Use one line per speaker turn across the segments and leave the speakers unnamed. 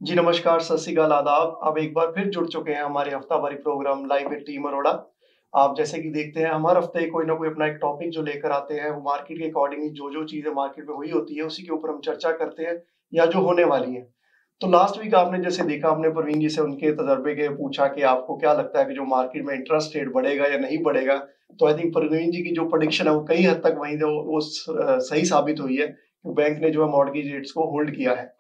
जी नमस्कार, सत श्री अकाल, आदाब। अब एक बार फिर जुड़ चुके हैं हमारे हफ्तावारी programme live with team Arora. आप जैसे कि देखते हैं हर हफ्ते कोई ना कोई अपना एक टॉपिक जो लेकर आते हैं, वो मार्केट के अकॉर्डिंगली जो चीज़ें मार्केट में हुई होती है, उसी के ऊपर हम चर्चा करते हैं या जो होने वाली है। तो लास्ट वीक आपने जैसे देखा, हमने प्रवीण जी से उनके तजर्बे के पूछा कि आपको क्या लगता है कि जो मार्केट में इंटरेस्ट रेट बढ़ेगा या नहीं बढ़ेगा। तो आई थिंक प्रवीण जी की जो प्रेडिक्शन है वो कई हद तक वहीं सही साबित हुई है कि बैंक ने जो है मॉर्गेज रेट्स को होल्ड किया है।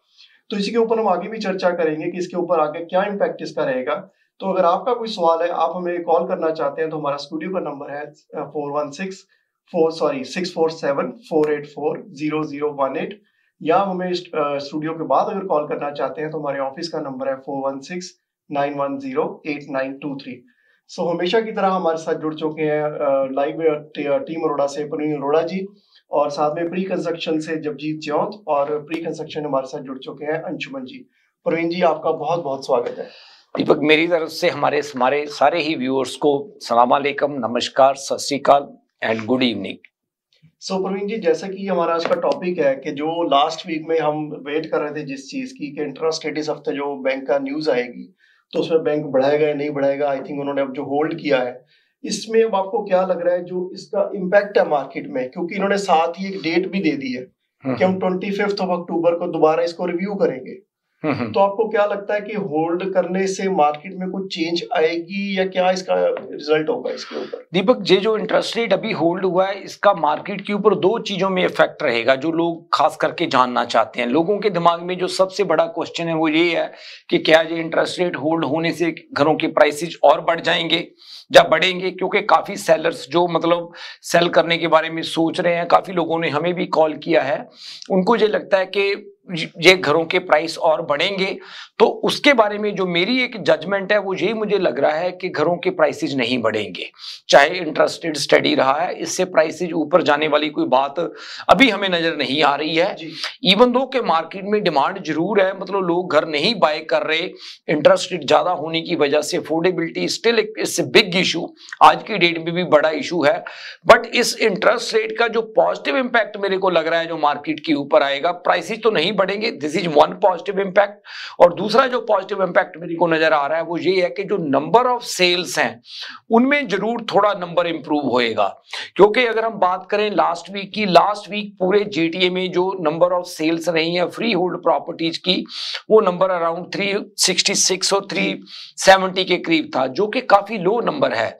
तो इसी के ऊपर हम आगे भी चर्चा करेंगे कि इसके ऊपर आगे क्या इम्पैक्ट इसका रहेगा। तो अगर आपका कोई सवाल है, आप हमें कॉल करना चाहते हैं, तो हमारा स्टूडियो का नंबर है 647-480084018, या हमें स्टूडियो के बाद अगर कॉल करना चाहते हैं तो हमारे ऑफिस का नंबर है 4169108923। सो हमेशा की तरह हमारे साथ जुड़ चुके हैं लाइव टीम अरोड़ा से प्रवीण अरोड़ा जी, और साथ में प्री कंस्ट्रक्शन से जगजीत च्योंत, और प्री कंस्ट्रक्शन हमारे साथ जुड़ चुके हैं अंशुमन जी। प्रवीण जी, आपका बहुत बहुत स्वागत है।
दीपक, मेरी तरफ से हमारे सारे ही व्यूअर्स को सलाम अलैकुम, नमस्कार, सत श्री अकाल एंड गुड इवनिंग।
सो प्रवीण जी, जैसा कि हमारा आज का टॉपिक है कि जो लास्ट वीक में हम वेट कर रहे थे जिस चीज की कि इंटरेस्ट रेट इस हफ्ते जो बैंक का न्यूज आएगी, तो उसमें बैंक बढ़ाएगा या नहीं बढ़ाएगा। आई थिंक उन्होंने अब जो होल्ड किया है, इसमें अब आपको क्या लग रहा है जो इसका इम्पैक्ट है मार्केट में, क्योंकि इन्होंने साथ ही एक डेट भी दे दी है कि हम 25 अक्टूबर को दोबारा इसको रिव्यू करेंगे। तो आपको क्या लगता है कि होल्ड करने से मार्केट में कुछ चेंज आएगी या क्या इसका रिजल्ट होगा इसके ऊपर?
दीपक, ये जो इंटरेस्ट रेट अभी होल्ड हुआ है, इसका मार्केट के ऊपर दो चीजों में इफेक्ट रहेगा जो लोग खास करके जानना चाहते हैं। लोगों के दिमाग में जो सबसे बड़ा क्वेश्चन है वो ये है कि क्या ये इंटरेस्ट रेट होल्ड होने से घरों के प्राइसेज और बढ़ जाएंगे या बढ़ेंगे, क्योंकि काफी सेलर्स जो मतलब सेल करने के बारे में सोच रहे हैं, काफी लोगों ने हमें भी कॉल किया है, उनको ये लगता है कि ये घरों के प्राइस और बढ़ेंगे। तो उसके बारे में जो मेरी एक जजमेंट है वो यही मुझे लग रहा है कि घरों के प्राइसेज नहीं बढ़ेंगे, चाहे इंटरेस्ट रेट स्टडी रहा है, इससे प्राइसेज ऊपर जाने वाली कोई बात अभी हमें नजर नहीं आ रही है। इवन दो के मार्केट में डिमांड जरूर है, मतलब लोग घर नहीं बाय कर रहे, इंटरेस्ट रेट ज्यादा होने की वजह से affordability still it's a big issue, आज की डेट में भी बड़ा इशू है। बट इस इंटरेस्ट रेट का जो पॉजिटिव इंपैक्ट मेरे को लग रहा है जो मार्केट के ऊपर आएगा, प्राइसेज तो नहीं बढ़ेंगे, this is one positive impact. और दूसरा जो पॉजिटिव इंपैक्ट मेरे को नजर आ रहा है वो ये है कि जो नंबर ऑफ सेल्स हैं उनमें जरूर थोड़ा नंबर इंप्रूव होएगा। क्योंकि अगर हम बात करें लास्ट वीक की, लास्ट वीक पूरे जेटीए में जो नंबर ऑफ सेल्स रही है फ्री होल्ड प्रॉपर्टीज की, वो नंबर अराउंड 366 और 370 के करीब था, जो कि काफी लो नंबर है।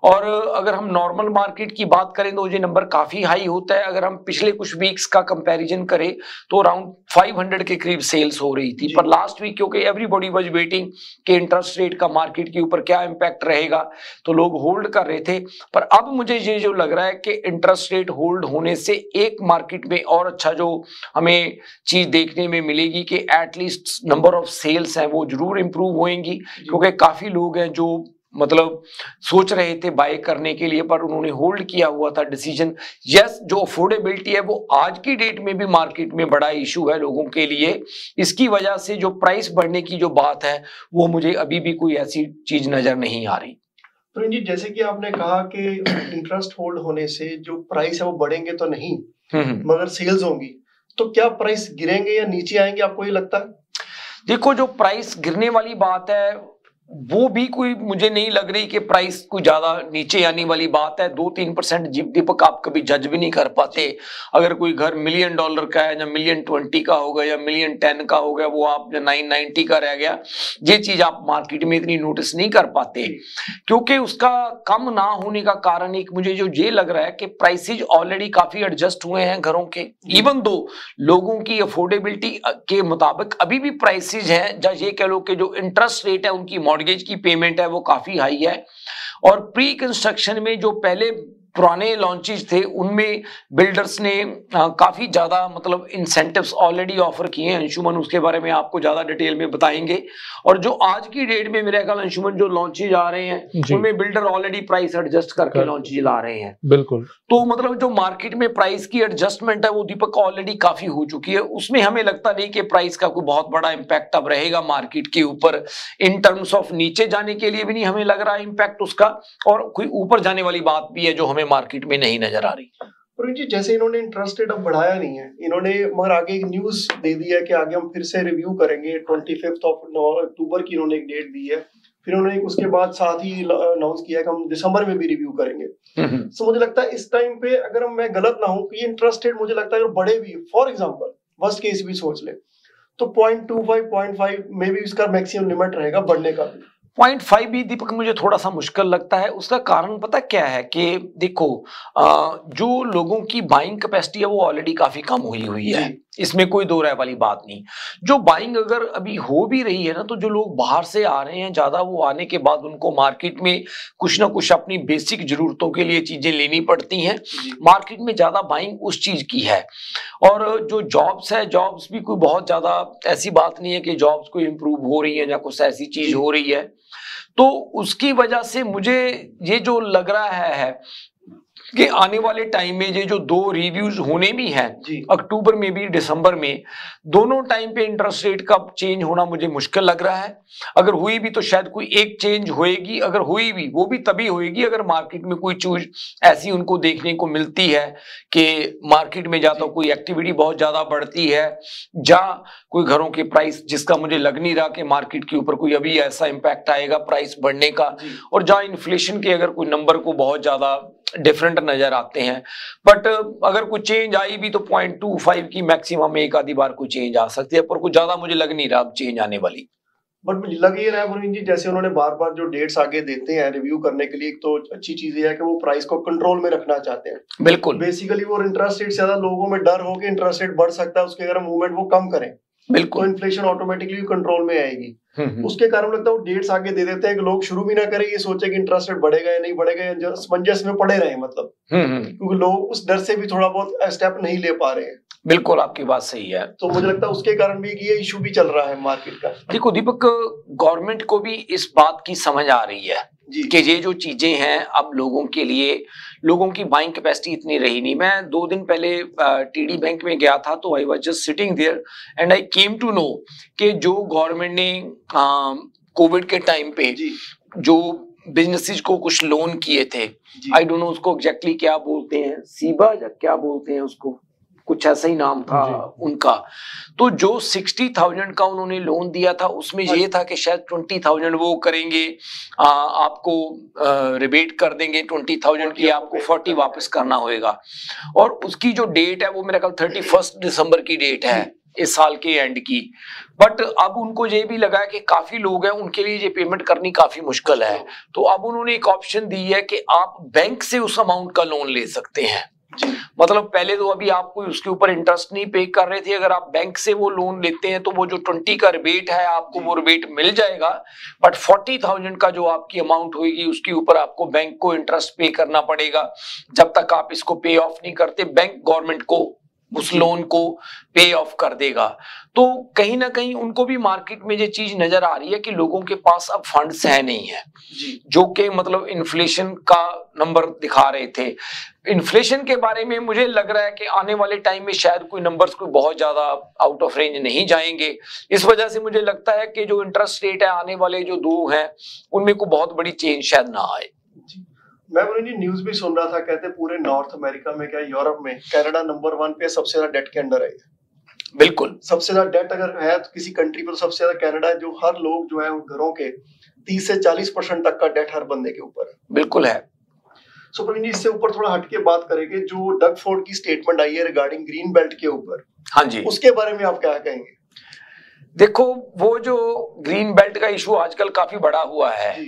और अगर हम नॉर्मल मार्केट की बात करें तो ये नंबर काफी हाई होता है। अगर हम पिछले कुछ वीक्स का कंपैरिजन करें तो अराउंड 500 के करीब सेल्स हो रही थी। पर लास्ट वीक क्योंकि एवरीबॉडी वाज वेटिंग कि इंटरेस्ट रेट का मार्केट के ऊपर क्या इंपैक्ट रहेगा, तो लोग होल्ड कर रहे थे। पर अब मुझे ये जो लग रहा है कि इंटरेस्ट रेट होल्ड होने से एक मार्केट में और अच्छा जो हमें चीज देखने में मिलेगी कि एटलीस्ट नंबर ऑफ सेल्स हैं वो जरूर इंप्रूव होंगी, क्योंकि काफी लोग हैं जो मतलब सोच रहे थे बाय करने के लिए पर उन्होंने होल्ड किया हुआ था डिसीजन। यस, जो अफोर्डेबिलिटी है वो आज की डेट में भी मार्केट में बड़ा इशू है लोगों के लिए। इसकी वजह से जो प्राइस बढ़ने की जो बात है वो मुझे अभी भी कोई ऐसी चीज नजर नहीं आ रही।
तो जी, जैसे कि आपने कहा कि इंटरेस्ट होल्ड होने से जो प्राइस है वो बढ़ेंगे तो नहीं, मगर सेल्स होंगी, तो क्या प्राइस गिरेंगे या नीचे आएंगे, आपको ये लगता है?
देखो, जो प्राइस गिरने वाली बात है वो भी कोई मुझे नहीं लग रही कि प्राइस कोई ज्यादा नीचे आने वाली बात है। 2-3% दीपक आप कभी जज भी नहीं कर पाते। अगर कोई घर $1 मिलियन का है या $1,020,000 का हो गया या $1,010,000 का हो गया, वो आप $990 का रह गया, ये चीज आप मार्केट में इतनी नोटिस नहीं कर पाते, क्योंकि उसका कम ना होने का कारण एक मुझे जो ये लग रहा है कि प्राइसेज ऑलरेडी काफी एडजस्ट हुए हैं घरों के। इवन दो लोगों की अफोर्डेबिलिटी के मुताबिक अभी भी प्राइसेज हैं, या ये कह लो कि जो इंटरेस्ट रेट है उनकी मॉर्गेज की पेमेंट है वो काफी हाई है। और प्री कंस्ट्रक्शन में जो पहले पुराने लॉन्चेस थे उनमें बिल्डर्स ने काफी ज्यादा मतलब इंसेंटिव्स ऑलरेडी ऑफर किए हैं। अंशुमन उसके बारे में आपको ज्यादा डिटेल में बताएंगे। और जो आज की डेट में मेरे ख्याल अंशुमन जो लॉन्चेज आ रहे हैं उनमें बिल्डर ऑलरेडी प्राइस एडजस्ट करके लॉन्चेज ला रहे हैं।
बिल्कुल।
तो मतलब जो मार्केट में प्राइस की एडजस्टमेंट है वो दीपक ऑलरेडी काफी हो चुकी है, उसमें हमें लगता नहीं कि प्राइस का कोई बहुत बड़ा इंपैक्ट अब रहेगा मार्केट के ऊपर। इन टर्म्स ऑफ नीचे जाने के लिए भी नहीं हमें लग रहा है इंपैक्ट उसका, और कोई ऊपर जाने वाली बात भी है जो हमें मार्केट में नहीं नजर आ रही।
प्रवीण जी, जैसे इन्होंने इंटरेस्ट रेट अब बढ़ाया नहीं है इन्होंने, मगर आगे एक न्यूज दे दी है कि आगे हम फिर से रिव्यू करेंगे। 25 अक्टूबर की इन्होंने एक डेट दी है। फिर उन्होंने उसके बाद साथ ही अनाउंस किया कि हम दिसंबर में भी रिव्यू करेंगे। तो मुझे लगता है इस टाइम पे, अगर मैं गलत ना हूं, कि ये इंटरेस्ट रेट मुझे लगता है अगर बढ़े भी, फॉर एग्जांपल वर्स्ट केस भी सोच ले, तो 0.25 0.5 में भी इसका मैक्सिमम लिमिट रहेगा बढ़ने का भी।
0.5 भी दीपक मुझे थोड़ा सा मुश्किल लगता है। उसका कारण पता क्या है कि देखो, जो लोगों की बाइंग कैपेसिटी है वो ऑलरेडी काफी कम हुई है, इसमें कोई दो राय वाली बात नहीं। जो बाइंग अगर अभी हो भी रही है ना, तो जो लोग बाहर से आ रहे हैं ज्यादा, वो आने के बाद उनको मार्केट में कुछ ना कुछ अपनी बेसिक जरूरतों के लिए चीजें लेनी पड़ती हैं। मार्केट में ज्यादा बाइंग उस चीज की है। और जो जॉब्स है, जॉब्स भी कोई बहुत ज्यादा ऐसी बात नहीं है कि जॉब्स कोई इंप्रूव हो रही है या कुछ ऐसी चीज हो रही है। तो उसकी वजह से मुझे ये जो लग रहा है कि आने वाले टाइम में ये जो दो रिव्यूज होने भी हैं, अक्टूबर में भी दिसंबर में, दोनों टाइम पे इंटरेस्ट रेट का चेंज होना मुझे मुश्किल लग रहा है। अगर हुई भी तो शायद कोई एक चेंज होएगी, अगर हुई भी वो भी तभी होएगी अगर मार्केट में कोई चीज ऐसी उनको देखने को मिलती है कि मार्केट में या तो कोई एक्टिविटी बहुत ज्यादा बढ़ती है, या कोई घरों के प्राइस, जिसका मुझे लग नहीं रहा कि मार्केट के ऊपर कोई अभी ऐसा इंपैक्ट आएगा प्राइस बढ़ने का, और जहां इन्फ्लेशन के अगर कोई नंबर को बहुत ज्यादा डिफरेंट नजर आते हैं। बट अगर कोई चेंज आई भी तो 0.25 की मैक्सिमम एक आधी बार कोई चेंज आ सकती है, पर कुछ ज्यादा मुझे लग नहीं रहा अब चेंज आने वाली।
बट मुझे लग ये रहा है प्रवीण जी, जैसे उन्होंने बार बार जो डेट्स आगे देते हैं रिव्यू करने के लिए, एक तो अच्छी चीज ये है कि वो प्राइस को कंट्रोल में रखना चाहते हैं।
बिल्कुल,
बेसिकली वो इंटरेस्ट रेट ज्यादा लोगों में डर हो कि इंटरेस्ट रेट बढ़ सकता है, उसके अगर मूवमेंट वो कम करें,
बिल्कुल,
तो इन्फ्लेशन ऑटोमेटिकली कंट्रोल में आएगी। उसके कारण लगता है वो डेट्स आगे दे देते हैं कि लोग शुरू भी ना करें, ये सोचे कि इंटरेस्ट रेट बढ़ेगा या नहीं बढ़ेगा, या असमंजस में पड़े रहे, मतलब क्योंकि लोग उस डर से भी थोड़ा बहुत स्टेप नहीं ले पा रहे हैं।
बिल्कुल आपकी बात सही है।
तो मुझे लगता है उसके कारण भी ये इशू भी चल रहा है मार्केट का।
देखो दीपक, गवर्नमेंट को भी इस बात की समझ आ रही है कि ये जो चीजें हैं अब लोगों के लिए, लोगों की बाइंग कैपेसिटी इतनी रही नहीं। मैं 2 दिन पहले टीडी बैंक में गया था, तो I was just sitting there and I came to know कि जो गवर्नमेंट ने कोविड के टाइम पे जो बिजनेसेस को कुछ लोन किए थे, आई डोंट नो उसको एग्जैक्टली क्या बोलते हैं, सीबा या क्या बोलते हैं उसको, कुछ ऐसा ही नाम था उनका। तो जो 60,000 का उन्होंने लोन दिया था, उसमें ये था कि शायद 20,000 वो करेंगे, आपको रिबेट कर देंगे 20,000 की, आपको 40 वापस करना होगा। और उसकी जो डेट है वो मेरा ख्याल 31 दिसंबर की डेट है इस साल के एंड की। बट अब उनको ये भी लगा कि काफी लोग हैं, उनके लिए ये पेमेंट करनी काफी मुश्किल है, तो अब उन्होंने एक ऑप्शन दी है कि आप बैंक से उस अमाउंट का लोन ले सकते हैं। मतलब पहले तो अभी आपको उसके ऊपर इंटरेस्ट नहीं पे कर रहे थे, अगर आप बैंक से वो लोन लेते हैं तो वो जो 20 का रिबेट है आपको वो रिबेट मिल जाएगा, बट 40,000 का जो आपकी अमाउंट होगी उसके ऊपर आपको बैंक को इंटरेस्ट पे करना पड़ेगा। जब तक आप इसको पे ऑफ नहीं करते, बैंक गवर्नमेंट को उस लोन को पे ऑफ कर देगा। तो कहीं ना कहीं उनको भी मार्केट में ये चीज नजर आ रही है कि लोगों के पास अब फंड्स है नहीं है, जो कि मतलब इन्फ्लेशन का नंबर दिखा रहे थे। इन्फ्लेशन के बारे में मुझे लग रहा है कि आने वाले टाइम में शायद कोई नंबर्स कोई बहुत ज्यादा आउट ऑफ रेंज नहीं जाएंगे। इस वजह से मुझे लगता है कि जो इंटरेस्ट रेट है आने वाले जो 2 हैं उनमें कोई बहुत बड़ी चेंज शायद ना आए।
मैं न्यूज भी सुन रहा था, कहते पूरे नॉर्थ अमेरिका में, क्या यूरोप में, कनाडा नंबर 1 पे सबसे ज्यादा डेट के अंडर है।
बिल्कुल,
सबसे ज्यादा डेट अगर है तो किसी कंट्री पर तो सबसे ज्यादा कनाडा है, जो हर लोग जो है घरों के 30 से 40% तक का डेट हर बंदे के ऊपर है।
बिल्कुल है।
सो प्रवीण जी, इससे ऊपर थोड़ा हटके बात करेंगे, जो डग फोर्ड की स्टेटमेंट आई है रिगार्डिंग ग्रीन बेल्ट के ऊपर,
हाँ जी,
उसके बारे में आप क्या कहेंगे?
देखो, वो जो ग्रीन बेल्ट का इशू आजकल काफी बड़ा हुआ है,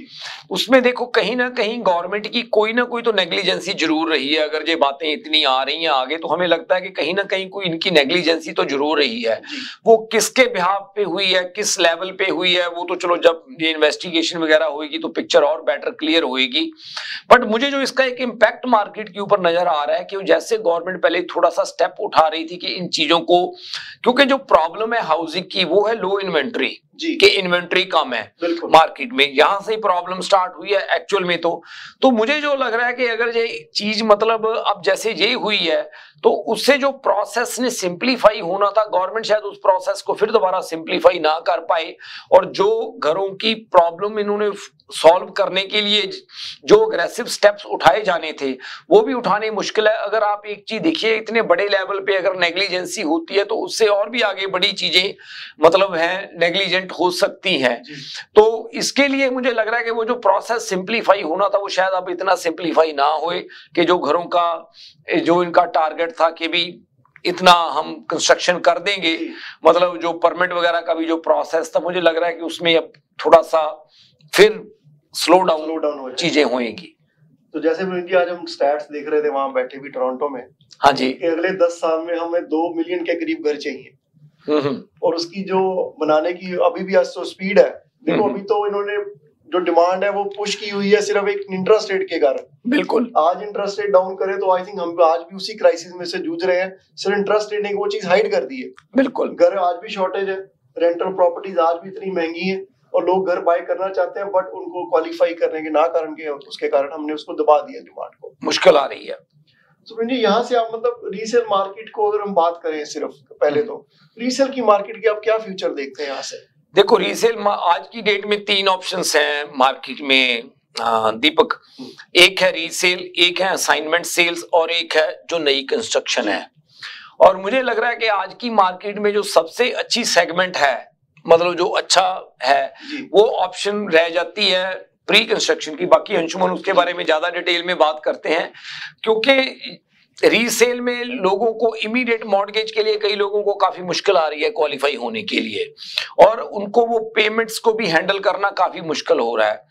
उसमें देखो कहीं ना कहीं गवर्नमेंट की कोई ना कोई तो नेग्लिजेंसी जरूर रही है। अगर ये बातें इतनी आ रही हैं आगे, तो हमें लगता है कि कहीं ना कहीं कोई इनकी नेग्लिजेंसी तो जरूर रही है। वो किसके बिहाफ पे हुई है, किस लेवल पे हुई है, वो तो चलो जब ये इन्वेस्टिगेशन वगैरह होगी तो पिक्चर और बेटर क्लियर होगी। बट मुझे जो इसका एक इम्पैक्ट मार्केट के ऊपर नजर आ रहा है कि जैसे गवर्नमेंट पहले थोड़ा सा स्टेप उठा रही थी कि इन चीजों को, क्योंकि जो प्रॉब्लम है हाउसिंग की वो है लो इन्वेंट्री, कि इन्वेंट्री कम है मार्केट में, यहां से प्रॉब्लम स्टार्ट हुई है एक्चुअल में। तो मुझे जो लग रहा है कि अगर ये चीज मतलब अब जैसे ये हुई है तो उससे जो प्रोसेस ने सिंप्लीफाई होना था, गवर्नमेंट शायद उस प्रोसेस को फिर दोबारा सिंप्लीफाई ना कर पाए, और जो घरों की प्रॉब्लम इन्होंने सॉल्व करने के लिए जो अग्रेसिव स्टेप्स उठाए जाने थे वो भी उठाने मुश्किल है। अगर आप एक चीज देखिए, इतने बड़े लेवल पे अगर नेग्लिजेंसी होती है तो उससे और भी आगे बड़ी चीजें मतलब है नेग्लिजेंट हो सकती हैं। तो इसके लिए मुझे लग रहा है कि वो जो प्रोसेस सिंप्लीफाई होना था वो शायद अब इतना सिंप्लीफाई ना होए, कि जो घरों का जो इनका टारगेट था कि भी इतना हम कंस्ट्रक्शन कर देंगे, मतलब जो परमिट वगैरह का भी जो प्रोसेस था, मुझे लग रहा है कि उसमें अब थोड़ा सा फिर स्लो डाउन हो चीजें होंगी।
तो जैसे आज हम स्टैट्स देख रहे थे वहां बैठे भी टोरंटो में,
हाँ जी,
कि अगले 10 साल में हमें 2 मिलियन के करीब घर चाहिए, और उसकी जो बनाने की अभी भी आज तो स्पीड है। देखो अभी तो इन्होंने जो डिमांड है वो पुश की हुई है सिर्फ एक इंटरेस्ट रेट के कारण।
बिल्कुल,
आज इंटरेस्ट रेट डाउन करे तो आई थिंक हम आज भी उसी क्राइसिस में से जूझ रहे हैं। सिर्फ इंटरेस्ट रेट ने वो चीज हाइड कर दी है।
बिल्कुल,
घर आज भी शॉर्टेज है, रेंटल प्रॉपर्टीज आज भी इतनी महंगी है, और लोग घर बाय करना चाहते हैं, बट उनको क्वालिफाई करने के ना कारण के उसके कारण हमने उसको दबा दिया, डिमांड को मुश्किल
आ रही है।
तो यहाँ से आप मतलब रीसेल मार्केट को अगर हम बात करें, सिर्फ पहले तो रीसेल की मार्केट की आप क्या फ्यूचर देखते हैं यहाँ से?
देखो रीसेल आज की डेट में 3 ऑप्शंस हैं मार्केट में दीपक। एक है रीसेल, एक है असाइनमेंट सेल्स, और एक है जो नई कंस्ट्रक्शन है। और मुझे लग रहा है कि आज की मार्केट में जो सबसे अच्छी सेगमेंट है, मतलब जो अच्छा है, वो ऑप्शन रह जाती है प्री कंस्ट्रक्शन की। बाकी अंशुमन उसके बारे में ज्यादा डिटेल में बात करते हैं, क्योंकि रीसेल में लोगों को इमीडिएट मॉर्गेज के लिए कई लोगों को काफी मुश्किल आ रही है क्वालिफाई होने के लिए, और उनको वो पेमेंट्स को भी हैंडल करना काफी मुश्किल हो रहा है।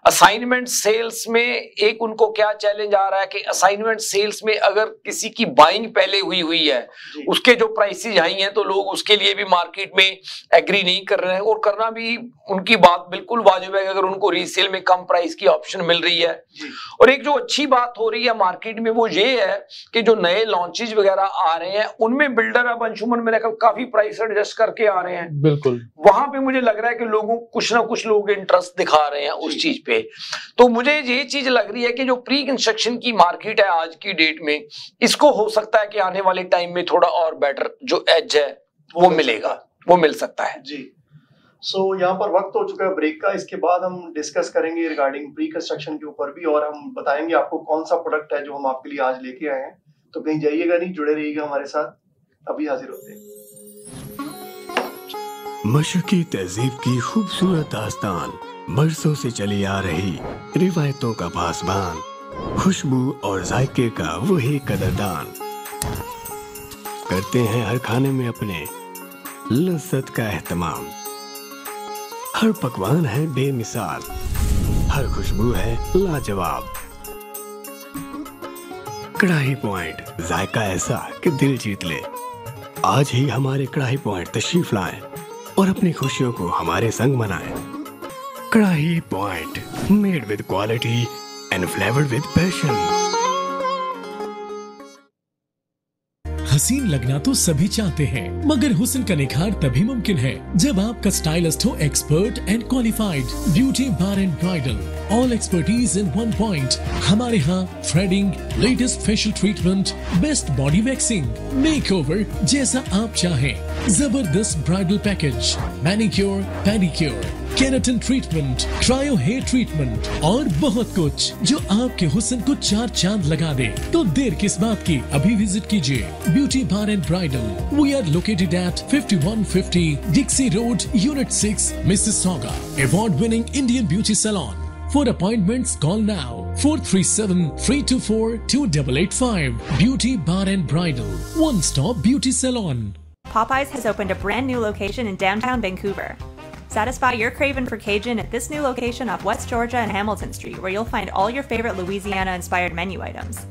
असाइनमेंट सेल्स में एक उनको क्या चैलेंज आ रहा है कि असाइनमेंट सेल्स में अगर किसी की बाइंग पहले हुई है, उसके जो प्राइसेज हाई हैं, तो लोग उसके लिए भी मार्केट में एग्री नहीं कर रहे हैं, और करना भी उनकी बात बिल्कुल वाजिब है अगर उनको रीसेल में कम प्राइस की ऑप्शन मिल रही है। और एक जो अच्छी बात हो रही है मार्केट में वो ये है कि जो नए लॉन्चेज वगैरह आ रहे हैं उनमें बिल्डर अब अंशुमन मेरे ख्याल काफी प्राइस एडजस्ट करके आ रहे हैं।
बिल्कुल,
वहां पे मुझे लग रहा है कि लोगों कुछ ना कुछ लोग इंटरेस्ट दिखा रहे हैं उस चीज पे। तो मुझे ये चीज लग रही है कि जो प्री कंस्ट्रक्शन की मार्केट है आज की डेट में, इसको हो सकता है कि आने वाले टाइम में थोड़ा और बेटर जो एज है वो मिलेगा, वो मिल सकता है
जी। सो यहाँ पर वक्त हो चुका है ब्रेक का। इसके बाद हम डिस्कस करेंगे रिगार्डिंग प्री कंस्ट्रक्शन के ऊपर भी, और हम बताएंगे आपको कौन सा प्रोडक्ट है जो हम आपके लिए आज लेके आए हैं। तो कहीं जाइएगा नहीं, जुड़े रहिएगा हमारे साथ। अभी हाजिर होते हैं।
मशरकी तहजीब की खूबसूरत दास्तान, बरसों से चली आ रही रिवायतों का पासबान, खुशबू और जायके का वही कदरदान, करते हैं हर खाने में अपने लज्जत का एहतमाम। हर पकवान है बेमिसाल, हर खुशबू है लाजवाब। कढ़ाई पॉइंट, जायका ऐसा कि दिल जीत ले। आज ही हमारे कढ़ाई पॉइंट तशरीफ लाएं और अपनी खुशियों को हमारे संग मनाएं। कढ़ाई point, made with quality and flavoured with passion.
हसीन लगना तो सभी चाहते हैं, मगर हुस्न का निखार तभी मुमकिन है जब आपका स्टाइलिस्ट हो expert and qualified. Beauty bar and bridal, all expertise in one point. हमारे यहाँ threading, latest facial treatment, best body waxing, makeover जैसा आप चाहें, जबरदस्त bridal package, manicure, pedicure, keratin treatment, cryo hair treatment और बहुत कुछ जो आपके हुस्न को 4 चांद लगा दे। तो देर किस बात की, अभी विजिट कीजिए beauty bar and bridal. We are located at 5150 Dixie road, unit 6, Mississauga. Award winning Indian beauty salon. For appointments, call now 437-324-2885. Beauty Bar and Bridal, one-stop beauty salon.
Popeyes has opened a brand new location in downtown Vancouver. Satisfy your craving for Cajun at this new location off West Georgia and Hamilton Street, where you'll find all your favorite Louisiana-inspired menu items.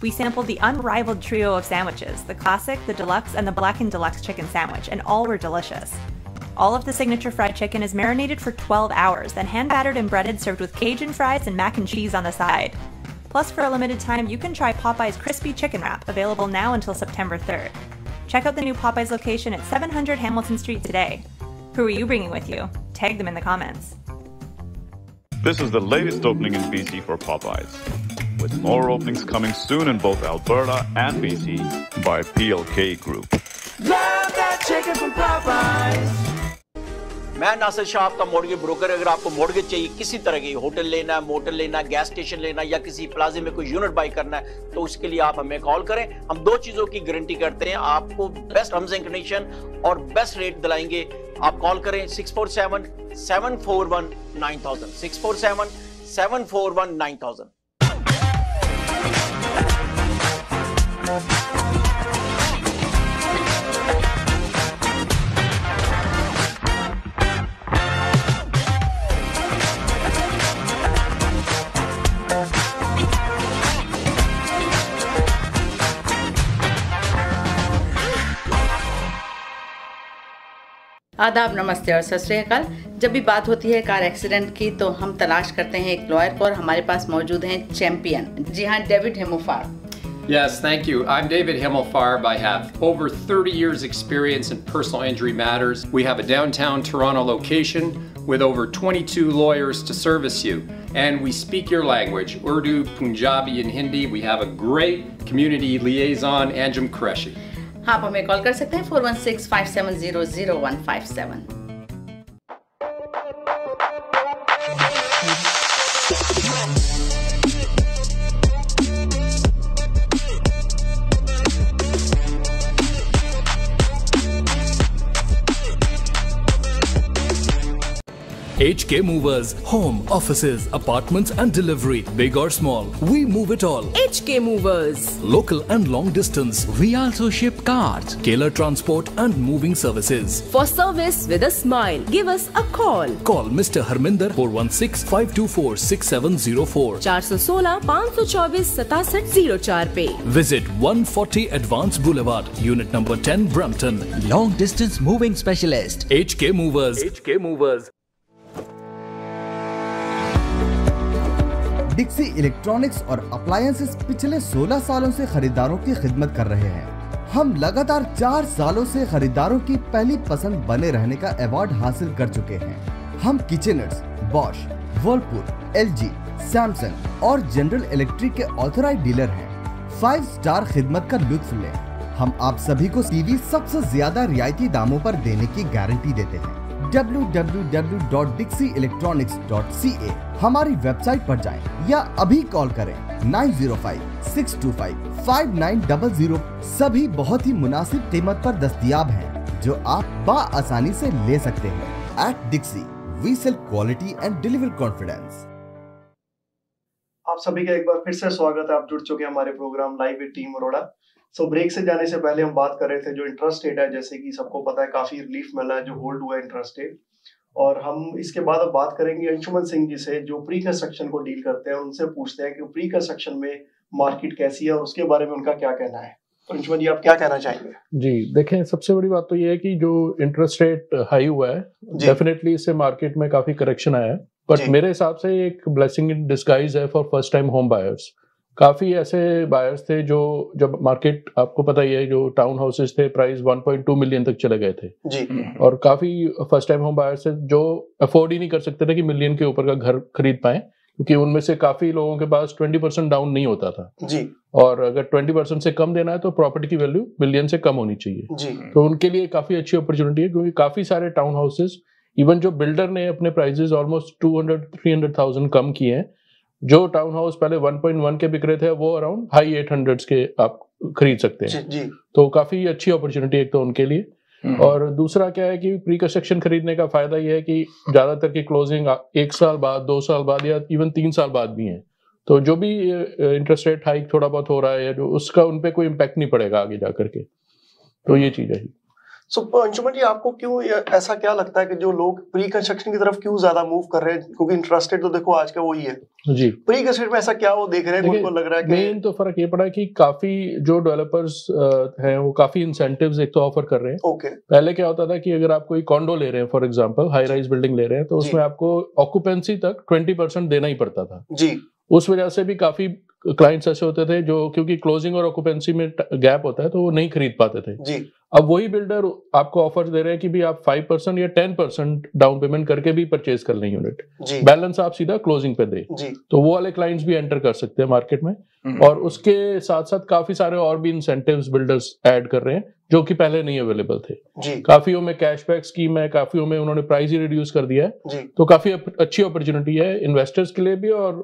We sampled the unrivaled trio of sandwiches, the classic, the deluxe, and the blackened deluxe chicken sandwich, and all were delicious. All of the signature fried chicken is marinated for 12 hours, then hand-battered and breaded, served with Cajun fries and mac and cheese on the side. Plus, for a limited time, you can try Popeye's Crispy Chicken Wrap, available now until September 3rd. Check out the new Popeye's location at 700 Hamilton Street today. Who are you bringing with you? Tag them in the comments.
This is the latest opening in BC for Popeyes.
with more openings coming soon in both Alberta and BC by PLK Group.
मैं नासिर शाह आपका mortgage broker. अगर आपको mortgage चाहिए, किसी तरह की hotel लेना है, मोटल लेना है, गैस स्टेशन लेना है या किसी प्लाजे में कोई यूनिट बाय करना है, तो उसके लिए आप हमें कॉल करें। हम दो चीजों की गारंटी करते हैं, आपको बेस्ट टर्म्स एंड कंडीशन और बेस्ट रेट दिलाएंगे। आप कॉल करें 647-741-9000 647-741-9000।
आदाब, नमस्ते और सत श्री अकाल। जब भी बात होती है कार एक्सीडेंट की तो हम तलाश करते हैं एक लॉयर को, और हमारे पास मौजूद हैं चैंपियन। जी हाँ, David हेमोफार।
Yes, thank you. I'm David Himmelfarb. I have over 30 years experience in personal injury matters. We have a downtown Toronto location with over 22 lawyers to service you. And we speak your language, Urdu, Punjabi and Hindi. We have a great community liaison, Anjum Qureshi.
आप हमें call कर सकते हैं 416-570-0157।
HK Movers, home, offices, apartments and delivery, big or small, we move it all.
HK Movers.
Local and long distance, we also ship cars, Keller Transport and moving services.
For service with a smile, give us a call.
Call Mr. Harminder 416-524-6704.
416-524-6704 पे.
Visit 140 Advance Boulevard, Unit number 10, Brampton.
Long distance moving specialist.
HK Movers. HK Movers.
Dixie electronics और appliances पिछले 16 सालों से खरीदारों की खिदमत कर रहे हैं। हम लगातार 4 सालों से खरीदारों की पहली पसंद बने रहने का अवार्ड हासिल कर चुके हैं। हम किचनर्स, बॉश, वर्लपूल, LG, सैमसंग और जनरल इलेक्ट्रिक के ऑथराइज्ड डीलर हैं। 5 स्टार खिदमत का लुत्फ लें। हम आप सभी को टीवी सबसे ज्यादा रियायती दामों पर देने की गारंटी देते हैं। www.dixieelectronics.ca हमारी वेबसाइट पर जाएं या अभी कॉल करें 905-625-5900। सभी बहुत ही मुनासिब कीमत पर दस्तयाब हैं, जो आप बाआसानी से ले सकते हैं। At Dixie, we sell quality and deliver confidence.
आप सभी का एक बार फिर से स्वागत है। आप जुड़ चुके हैं हमारे programme live with team Arora. Break से जाने से पहले हम बात कर रहे थे जो इंटरेस्ट रेट है, जैसे कि सबको पता है काफी रिलीफ मिला है जो होल्ड हुआ है इंटरेस्ट रेट। और हम इसके बाद अब बात करेंगे अंशुमन सिंह जी से, जो प्री कंस्ट्रक्शन को डील करते हैं। उनसे पूछते हैं कि प्री कंस्ट्रक्शन में मार्केट कैसी है और उसके बारे में उनका क्या कहना है। तो अंशुमन जी, आप क्या कहना चाहेंगे?
जी देखें, सबसे बड़ी बात तो ये है कि जो इंटरेस्ट रेट हाई हुआ है, डेफिनेटली इससे मार्केट में काफी करेक्शन आया है। बट मेरे हिसाब से एक ब्लेसिंग इन डिस्गाइज है for first time home buyers. काफी ऐसे बायर्स थे जो, जब मार्केट आपको पता ही है, जो टाउन हाउसेस थे प्राइस 1.2 मिलियन तक चले गए थे
जी।
और काफी फर्स्ट टाइम होम बायर्स थे जो अफोर्ड ही नहीं कर सकते थे कि मिलियन के ऊपर का घर खरीद पाए, क्योंकि उनमें से काफी लोगों के पास 20% डाउन नहीं होता था
जी।
और अगर 20% से कम देना है तो प्रॉपर्टी की वैल्यू मिलियन से कम होनी चाहिए
जी।
तो उनके लिए काफी अच्छी अपॉर्चुनिटी है, क्योंकि काफी सारे टाउन हाउसेस, इवन जो बिल्डर ने अपने प्राइसेस ऑलमोस्ट 200-300,000 कम किए हैं। जो टाउन हाउस पहले 1.1 के बिक रहे थे वो अराउंड हाई 800s के आप खरीद सकते हैं
जी।
तो काफी अच्छी अपॉर्चुनिटी एक तो उनके लिए। और दूसरा क्या है कि प्री कंस्ट्रक्शन खरीदने का फायदा ये है कि ज्यादातर की क्लोजिंग 1 साल बाद, 2 साल बाद या इवन 3 साल बाद भी है, तो जो भी इंटरेस्ट रेट हाइक थोड़ा बहुत हो रहा है जो उसका उनपे कोई इम्पैक्ट नहीं पड़ेगा आगे जाकर के। तो ये चीज है।
अंशुमन जी, आपको क्यों ऐसा क्या लगता है कि जो लोग प्री कंस्ट्रक्शन की तरफ क्यों ज्यादा मूव कर रहे हैं? क्योंकि इंटरेस्ट रेट तो देखो आज का वही है
जी।
प्री कंस्ट्रक्शन में ऐसा क्या वो देख रहे हैं उनको लग रहा है कि
मेन तो फर्क ये पड़ा है कि काफी जो डेवलपर्स हैं वो काफी इंसेंटिव्स एक तो ऑफर कर रहे हैं।
ओके।
पहले क्या होता था कि अगर आप कोई कॉन्डो ले रहे हैं, for example high rise building ले रहे हैं, तो उसमें आपको ऑक्यूपेंसी तक 20% देना ही पड़ता था
जी।
उस वजह से भी काफी क्लाइंट्स ऐसे होते थे जो, क्योंकि क्लोजिंग और ऑक्यूपेंसी में गैप होता है तो वो नहीं खरीद पाते थे
जी।
अब वही बिल्डर आपको ऑफर दे रहे हैं कि भी आप 5% या 10% डाउन पेमेंट करके भी परचेज कर लें यूनिट, बैलेंस आप सीधा क्लोजिंग पे दे। तो वो वाले क्लाइंट्स भी एंटर कर सकते हैं मार्केट में। और उसके साथ साथ काफी सारे और भी इंसेंटिव्स बिल्डर्स ऐड कर रहे हैं जो कि पहले नहीं अवेलेबल थे। काफियों में कैशबैक स्कीम है, काफियों में उन्होंने प्राइस ही रिड्यूस कर दिया है। तो काफी अच्छी अपॉर्चुनिटी है इन्वेस्टर्स के लिए भी और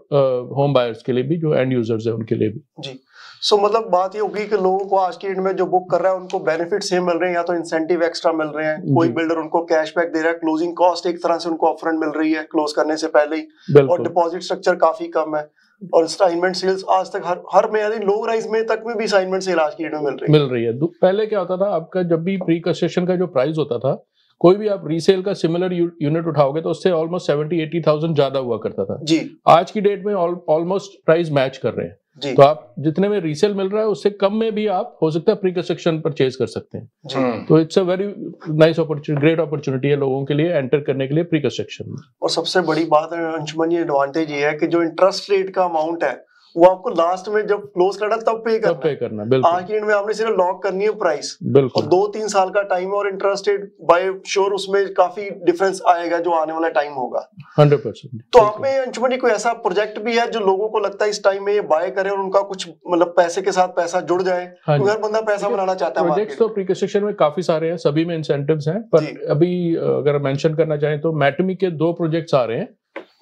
होम बायर्स के लिए भी, जो एंड यूजर्स है उनके लिए भी।
जी। सो मतलब बात ये होगी कि लोगों को आज की डेट में जो बुक कर रहा है उनको बेनिफिट सेम मिल रहे हैं या तो इंसेंटिव एक्स्ट्रा मिल रहे हैं, कोई बिल्डर उनको कैशबैक दे रहा है, क्लोजिंग कॉस्ट एक तरह से उनको अपफ्रंट मिल रही है क्लोज करने से पहले ही, और डिपॉजिट स्ट्रक्चर काफी कम है, और असाइनमेंट सेल्स आज तक हर में लो राइज में तक में भी असाइनमेंट सेल आज की डेट में मिल रही है।
पहले क्या होता था, आपका जब भी प्री कंस्ट्रक्शन का जो प्राइस होता था, कोई भी आप रीसेल का सिमिलर यूनिट उठाओगे तो उससे ऑलमोस्ट 70-80,000 ज्यादा हुआ करता था। आज की डेट में ऑलमोस्ट प्राइस मैच कर रहे हैं। तो आप जितने में रीसेल मिल रहा है उससे कम में भी आप हो सकता है प्री कंस्ट्रक्शन परचेज कर सकते हैं। तो it's a very nice opportunity, great opportunity है लोगों के लिए एंटर करने के लिए प्री कंस्ट्रक्शन में।
और सबसे बड़ी बात है अंशुमन, ये एडवांटेज ये है कि जो इंटरेस्ट रेट का अमाउंट है वो आपको लास्ट में जब क्लोज करना तब पे करना। बिल्कुल। आज की डेट में आपने सिर्फ लॉक करनी है प्राइस, और 2-3 साल का टाइम और इंटरेस्ट रेट बाय श्योर उसमें काफी डिफरेंस आएगा जो आने वाला टाइम होगा
100%।
तो आप में अंशुमन कोई ऐसा प्रोजेक्ट भी है जो लोगों को लगता है इस टाइम में ये बाय करें और उनका कुछ मतलब पैसे के साथ पैसा जुड़ जाए? हर बंदा पैसा बनाना चाहता है।
प्रोजेक्ट्स तो प्री कंस्ट्रक्शन में काफी सारे हैं, सभी में इंसेंटिव्स हैं, पर अभी अगर मेंशन करना चाहें तो मैटमी के 2 प्रोजेक्ट्स आ रहे हैं।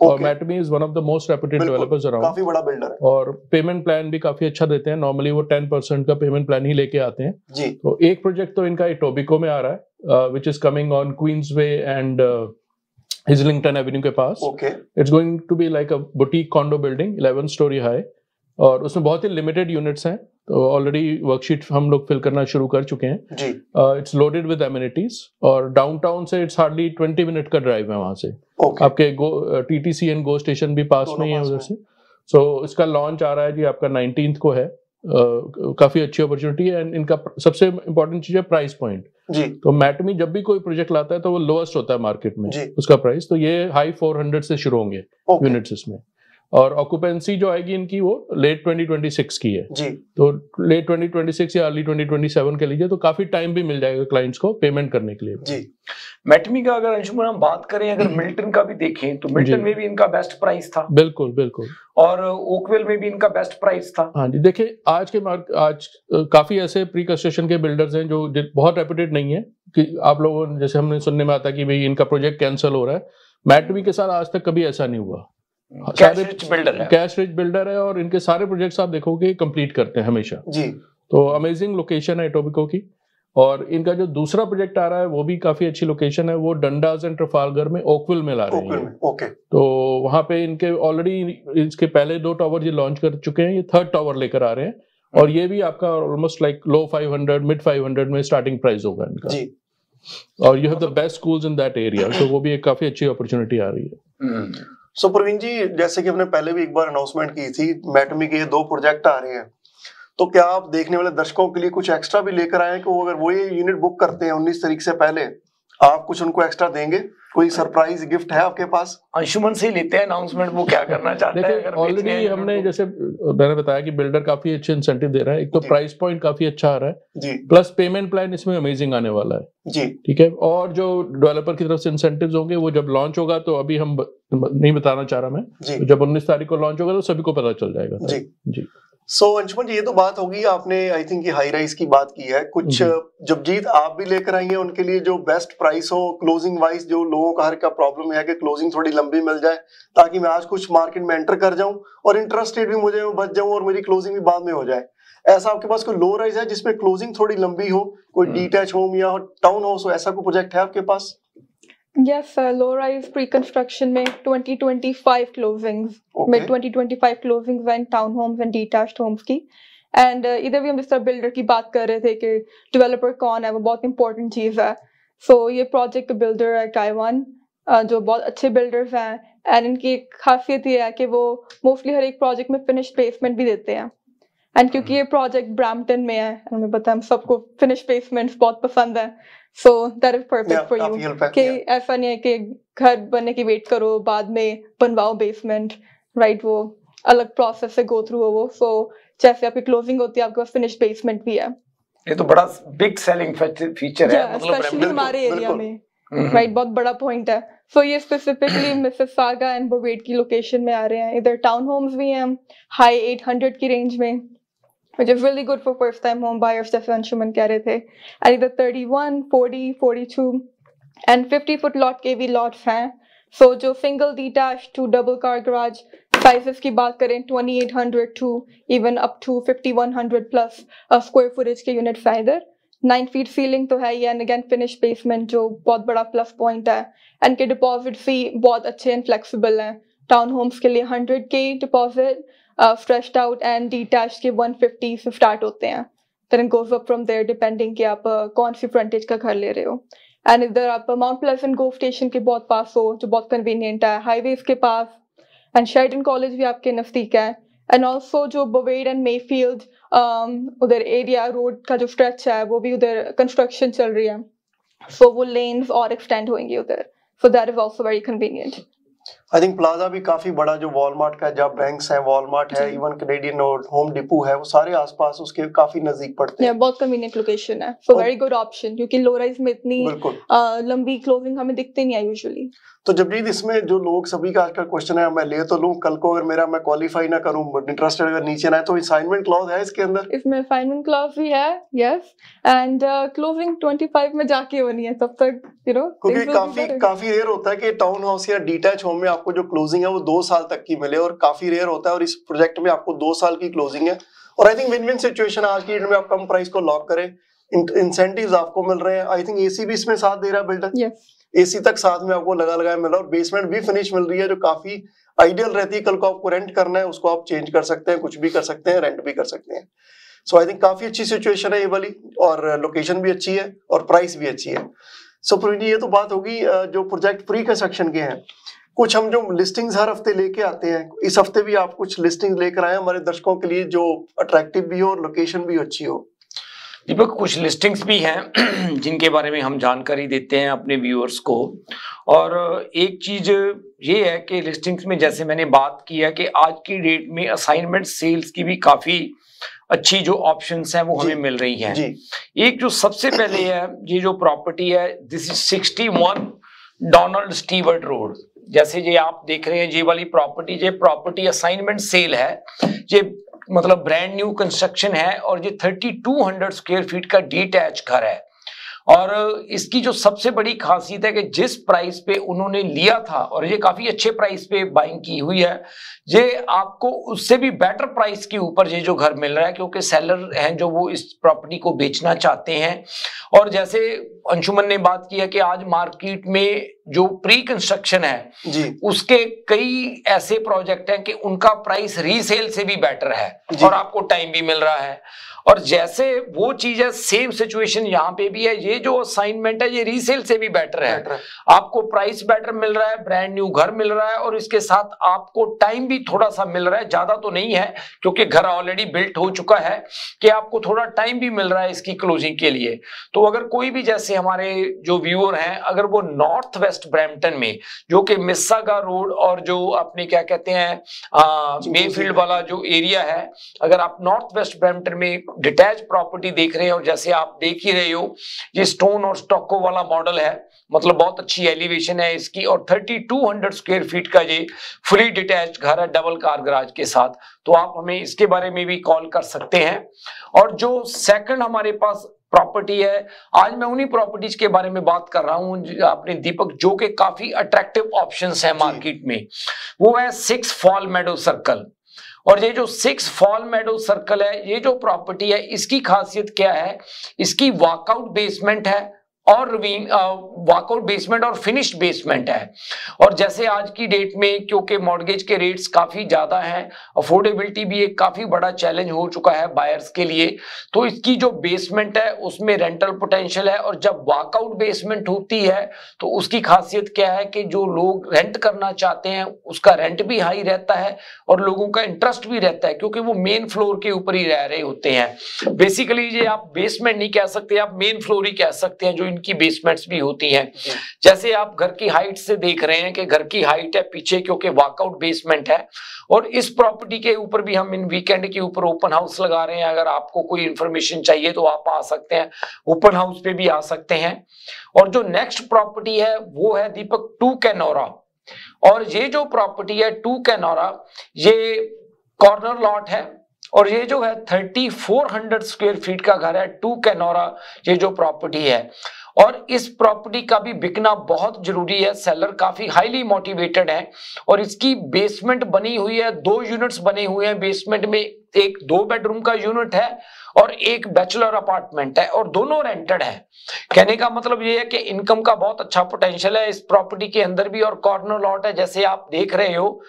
और Mattamy is one of the most reputed developers around, काफी बड़ा बिल्डर है, और पेमेंट प्लान भी काफी अच्छा देते हैं। नॉर्मली वो 10% का पेमेंट प्लान ही लेके आते हैं जी। तो एक प्रोजेक्ट तो इनका एटोबिको में आ रहा है, which is coming on Queensway and Islington avenue के पास। It's going to be like a boutique condo building 11 storey high, और उसमें बहुत ही लिमिटेड यूनिट्स हैं। तो ऑलरेडी वर्कशीट हम लोग फिल करना शुरू कर चुके हैं जी। इट्स लोडेड विद एमिनिटीज, और डाउनटाउन से इट्स हार्डली 20 मिनट का ड्राइव है वहां से। आपके टीटीसी एंड गो स्टेशन भी पास में ही है उधर से। सो इसका लॉन्च आ रहा है जी आपका 19th को है। काफी अच्छी अपॉर्चुनिटी है। एंड इनका सबसे इम्पोर्टेंट चीज है प्राइस पॉइंट जी। तो मैटमी जब भी कोई प्रोजेक्ट लाता है तो वो लोएस्ट होता है मार्केट में उसका प्राइस। तो ये हाई 400 से शुरू होंगे यूनिट्स इसमें, और ऑक्यूपेंसी जो आएगी इनकी वो लेट 2026 की है जी। तो लेट 2026 या अर्ली 2027 के लीजिए, तो काफी टाइम भी मिल जाएगा क्लाइंट्स को पेमेंट करने के लिए जी।
मैटमी का अगर अंशुमन हम बात करें, अगर मिल्टन का भी देखें तो मिल्टन में भी इनका बेस्ट प्राइस था।
बिल्कुल बिल्कुल।
और ओकविल में भी इनका बेस्ट प्राइस था।
हाँ जी, देखिए आज काफी ऐसे प्री कंस्ट्रक्शन के बिल्डर्स हैं जो बहुत रेप्यूटेड नहीं है, कि आप लोगों जैसे हमने सुनने में आता कि भाई इनका प्रोजेक्ट कैंसिल हो रहा है। मैटमी के साथ आज तक कभी ऐसा नहीं हुआ।
कैश रिच बिल्डर
है और इनके सारे प्रोजेक्ट्स आप देखोगे कंप्लीट करते हैं हमेशा जी। तो अमेजिंग लोकेशन है एटोबिको की। और इनका जो दूसरा प्रोजेक्ट आ रहा है वो भी काफी अच्छी लोकेशन है, वो डंडास एंड ट्रफालगर में ओकविल में ला रहे हैं। तो वहां पे इनके ऑलरेडी इसके पहले 2 टावर ये लॉन्च कर चुके हैं, ये 3rd टावर लेकर आ रहे हैं, और ये भी आपका ऑलमोस्ट लाइक लो 500 मिड 500 में स्टार्टिंग प्राइस होगा इनका जी। और you have the best schools in that area, तो वो भी एक काफी अच्छी अपॉर्चुनिटी आ रही है।
सो प्रवीण जी, जैसे कि हमने पहले भी एक बार अनाउंसमेंट की थी, मैटमी के 2 प्रोजेक्ट आ रहे हैं, तो क्या आप देखने वाले दर्शकों के लिए कुछ एक्स्ट्रा भी लेकर आए कि वो अगर वो ये यूनिट बुक करते हैं 19 तारीख से पहले, आप कुछ उनको एक्स्ट्रा देंगे? कोई सरप्राइज गिफ्ट है आपके पास?
अंशुमन से ही लेते हैं अनाउंसमेंट, वो क्या करना चाहते हैं।
ऑलरेडी हमने जैसे मैंने बताया कि बिल्डर काफी अच्छे इंसेंटिव दे रहा है। एक तो प्राइस पॉइंट काफी अच्छा आ रहा है जी, प्लस पेमेंट प्लान इसमें अमेजिंग आने वाला है जी। ठीक है, और जो डेवलपर की तरफ से इंसेंटिव्स होंगे वो जब लॉन्च होगा, तो अभी हम नहीं बताना चाह रहा मैं, तो जब 19 तारीख को लॉन्च होगा तो सभी को पता चल जाएगा जी जी।
सो अंशुमन जी, ये तो बात होगी, आपने आई थिंक ये हाई राइज की बात की है। कुछ जबजीत आप भी लेकर आई हैं उनके लिए जो बेस्ट प्राइस हो क्लोजिंग वाइज, जो लोगों का हर का प्रॉब्लम है कि क्लोजिंग थोड़ी लंबी मिल जाए ताकि मैं आज कुछ मार्केट में एंटर कर जाऊं और इंटरेस्ट रेट भी मुझे बच जाऊं और मेरी क्लोजिंग भी बाद में हो जाए। ऐसा आपके पास कोई लो राइज है जिसमें क्लोजिंग थोड़ी लंबी हो, कोई डिटैच होम या टाउन हाउस हो, ऐसा कोई प्रोजेक्ट है आपके पास?
Yes, low rise pre-construction में 2025 closings में 2025 closings हैं townhomes and detached homes की। एंड इधर भी हम जिस तरह बिल्डर की बात कर रहे थे कि डेवलपर कौन है, वो बहुत इंपॉर्टेंट चीज़ है। सो ये प्रोजेक्ट बिल्डर है टाइवान, जो बहुत अच्छे बिल्डर्स हैं, एंड इनकी एक खासियत ये है कि वो मोस्टली हर एक प्रोजेक्ट में फिनिश बेसमेंट भी देते हैं। एंड क्योंकि ये प्रोजेक्ट ब्रैम्पटन में है, हमें पता है हम सबको फिनिश बेसमेंट्स बहुत पसंद है, so that is perfect for you. कि ऐसा नहीं है कि घर बनने की वेट करो बाद में बनवाओ बेसमेंट, राइट, वो अलग प्रोसेस से गो थ्रू हो वो। सो जैसे आपकी क्लोजिंग होती है, आपके पास फिनिश बेसमेंट भी है।
ये तो बड़ा बिग सेलिंग फीचर है, मतलब
स्पेशली हमारे एरिया में, राइट, बहुत बड़ा पॉइंट है। सो ये स्पेसिफिकली मिसिसागा एंड बोवेड की लोकेशन में आ रहे हैं। इधर टाउन होम्स भी हैं हाई 800 की रेंज में, which is really good for first time home buyers, जैसे अंशुमन कह रहे थे। एंड इधर 31, 40, 42 एंड 50 फुट लॉट के भी लॉट्स हैं। सो जो single detach to double car garage sizes की बात करें 2800 to even up to 5100 plus square footage के यूनिट्स हैं इधर। 9 फीट सीलिंग तो है ही, एंड अगेन फिनिश बेसमेंट जो बहुत बड़ा प्लस पॉइंट है। एंड के डिपॉजिट फी बहुत अच्छे एंड फ्लेक्सिबल हैं। टाउन होम्स के लिए 100K deposit, stretched out and detach के 150 से स्टार्ट होते हैं। Then it goes up from there depending कि आप कौन सी फ्रंटेज का घर ले रहे हो। एंड इधर आप माउंट प्लेजेंट गो स्टेशन के बहुत पास हो, जो बहुत कन्वीनियंट है, हाईवेज के पास, एंड शेल्टन कॉलेज भी आपके नजदीक है। एंड ऑल्सो जो बोवेड एंड मेफील्ड उधर एरिया रोड का जो स्ट्रेच है वो भी उधर कंस्ट्रक्शन चल रही है, सो वो लेन्स और एक्सटेंड होंगे उधर, so that is also very convenient.
I think plaza भी काफी बड़ा, जो वॉलमार्ट का, जहाँ बैंक्स हैं, वॉलमार्ट है, इवन कैनेडियन और होम डिपो है, वो सारे आसपास उसके काफी नजदीक पड़ते हैं।
बहुत कन्वीनियंट लोकेशन है, सो वेरी गुड ऑप्शन, क्योंकि लो राइज में इतनी लंबी क्लोजिंग हमें दिखती नहीं है यूजुअली।
तो जबरीत, इसमें जो लोग सभी का आजकल क्वेश्चन है, मैं ले तो लूं, कल को अगर मैं क्वालिफाई ना करूं, इंटरेस्टेड अगर नीचे ना है, तो असाइनमेंट क्लॉज है इसके अंदर?
इसमें असाइनमेंट क्लॉज भी है, यस, एंड क्लोजिंग 25 में जाके होनी है तब तक, यू नो,
क्योंकि काफी रेयर होता है कि टाउन हाउस या डिटैच होम में आपको जो क्लोजिंग है वो 2 साल तक की मिले, और काफी रेयर होता है, और इस प्रोजेक्ट में आपको 2 साल की क्लोजिंग है। और I think win win situation आज की डेट में, आप कम प्राइस को लॉक करें, इंसेंटिव्स आपको मिल रहे हैं। आई थिंक एसी भी इसमें साथ दे रहा है बिल्डर, एसी तक साथ में आपको लगा मिल रहा है, और बेसमेंट भी फिनिश मिल रही है, जो काफी आइडियल रहती है। कल को आपको रेंट करना है, उसको आप चेंज कर सकते हैं, कुछ भी कर सकते हैं, रेंट भी कर सकते हैं। सो आई थिंक काफी अच्छी सिचुएशन है ये वाली, और लोकेशन भी अच्छी है और प्राइस भी अच्छी है। सो प्रवीण जी, ये तो बात होगी जो प्रोजेक्ट प्री कंस्ट्रक्शन के हैं। कुछ हम जो लिस्टिंग्स हर हफ्ते लेके आते हैं, इस हफ्ते भी आप कुछ लिस्टिंग लेकर आए हमारे दर्शकों के लिए, जो अट्रैक्टिव भी हो और लोकेशन भी अच्छी हो।
दीपक, कुछ लिस्टिंग्स भी हैं जिनके बारे में हम जानकारी देते हैं अपने व्यूअर्स को। और एक चीज ये है कि लिस्टिंग्स में, जैसे मैंने बात की है, कि आज की डेट में असाइनमेंट सेल्स की भी काफी अच्छी जो ऑप्शंस हैं वो हमें मिल रही हैं। एक जो सबसे पहले है, ये जो प्रॉपर्टी है, this is 61 Donald Stewart road. जैसे ये आप देख रहे हैं, ये वाली प्रॉपर्टी असाइनमेंट सेल है, ये मतलब ब्रांड न्यू कंस्ट्रक्शन है, और ये 3200 स्क्वायर फीट का डिटैच घर है। और इसकी जो सबसे बड़ी खासियत है कि जिस प्राइस पे उन्होंने लिया था, और ये काफी अच्छे प्राइस पे बाइंग की हुई है, ये आपको उससे भी बेटर प्राइस के ऊपर ये जो घर मिल रहा है, क्योंकि सेलर हैं जो वो इस प्रॉपर्टी को बेचना चाहते हैं। और जैसे अंशुमन ने बात की है कि आज मार्केट में जो प्री कंस्ट्रक्शन है
जी,
उसके कई ऐसे प्रोजेक्ट हैं कि उनका प्राइस रीसेल से भी बेटर है, और आपको टाइम भी मिल रहा है। और जैसे वो चीज है, सेम सिचुएशन यहाँ पे भी है। ये जो असाइनमेंट है, ये रीसेल से भी बेटर है, आपको प्राइस बेटर मिल रहा है, ब्रांड न्यू घर मिल रहा है, और इसके साथ आपको टाइम भी थोड़ा सा मिल रहा है, ज्यादा तो नहीं है क्योंकि घर ऑलरेडी बिल्ट हो चुका है, कि आपको थोड़ा टाइम भी मिल रहा है इसकी क्लोजिंग के लिए। तो अगर कोई भी, जैसे हमारे जो व्यूअर हैं, अगर वो नॉर्थ वेस्ट ब्रैम्पटन में, जो कि मिसिसागा रोड और जो अपने क्या कहते हैं मेफील्ड वाला जो एरिया है, अगर आप नॉर्थ वेस्ट ब्रैम्पटन में डिटैच प्रॉपर्टी देख रहे हैं, और जैसे आप देख ही रहे हो, ये स्टोन और स्टॉको वाला मॉडल है, मतलब बहुत अच्छी एलिवेशन है इसकी, और 3200 स्क्वायर फीट का ये फुली डिटैच घर है डबल कार गराज के साथ। तो आप हमें इसके बारे में भी कॉल कर सकते हैं। और जो सेकंड हमारे पास प्रॉपर्टी है, आज मैं उन्हीं प्रॉपर्टीज के बारे में बात कर रहा हूं अपने दीपक, जो कि काफी अट्रैक्टिव ऑप्शंस है मार्केट में। वो है 6 फॉल मेडो सर्कल। और ये जो 6 फॉल मेडो सर्कल है, ये जो प्रॉपर्टी है, इसकी खासियत क्या है, इसकी वॉकआउट बेसमेंट है, और वॉकआउट बेसमेंट और फिनिश्ड बेसमेंट है। और जैसे आज की डेट में, क्योंकि मॉर्गेज के रेट्स काफी ज्यादा हैं, अफोर्डेबिलिटी भी एक काफी बड़ा चैलेंज हो चुका है बायर्स के लिए, तो इसकी जो बेसमेंट है उसमें रेंटल पोटेंशियल है। और जब वॉकआउट बेसमेंट होती है तो उसकी खासियत क्या है कि जो लोग रेंट करना चाहते हैं उसका रेंट भी हाई रहता है, और लोगों का इंटरेस्ट भी रहता है, क्योंकि वो मेन फ्लोर के ऊपर ही रह रहे होते हैं। बेसिकली ये आप बेसमेंट नहीं कह सकते, आप मेन फ्लोर ही कह सकते हैं, जो इनकी बेसमेंट्स भी होती हैं। जैसे आप घर की हाइट से देख रहे हैं कि घर की हाइट है पीछे क्योंकि वॉकआउट बेसमेंट है, और इस प्रॉपर्टी के ऊपर भी हम इन वीकेंड के ऊपर ओपन हाउस लगा रहे हैं। अगर आपको कोई इंफॉर्मेशन चाहिए तो आप आ सकते हैं, ओपन हाउस पे भी आ सकते हैं। और जो नेक्स्ट प्रॉपर्टी है वो है दीपक 2 कैनोरा, और ये जो प्रॉपर्टी है 2 कैनोरा ये कॉर्नर लॉट है, और ये जो है 3400 स्क्वायर फीट का घर है 2 कैनोरा ये जो प्रॉपर्टी है। और इस प्रॉपर्टी का भी बिकना बहुत जरूरी है, सेलर काफी हाईली मोटिवेटेड है, और इसकी बेसमेंट बनी हुई है, 2 यूनिट्स बने हुए हैं बेसमेंट में, एक 2 बेडरूम का यूनिट है और एक बैचलर अपार्टमेंट है, और दोनों रेंटेड है। कहने का मतलब ये है कि इनकम का बहुत अच्छा पोटेंशियल है इस प्रॉपर्टी के अंदर भी, और कॉर्नर लॉट है जैसे आप देख रहे हो।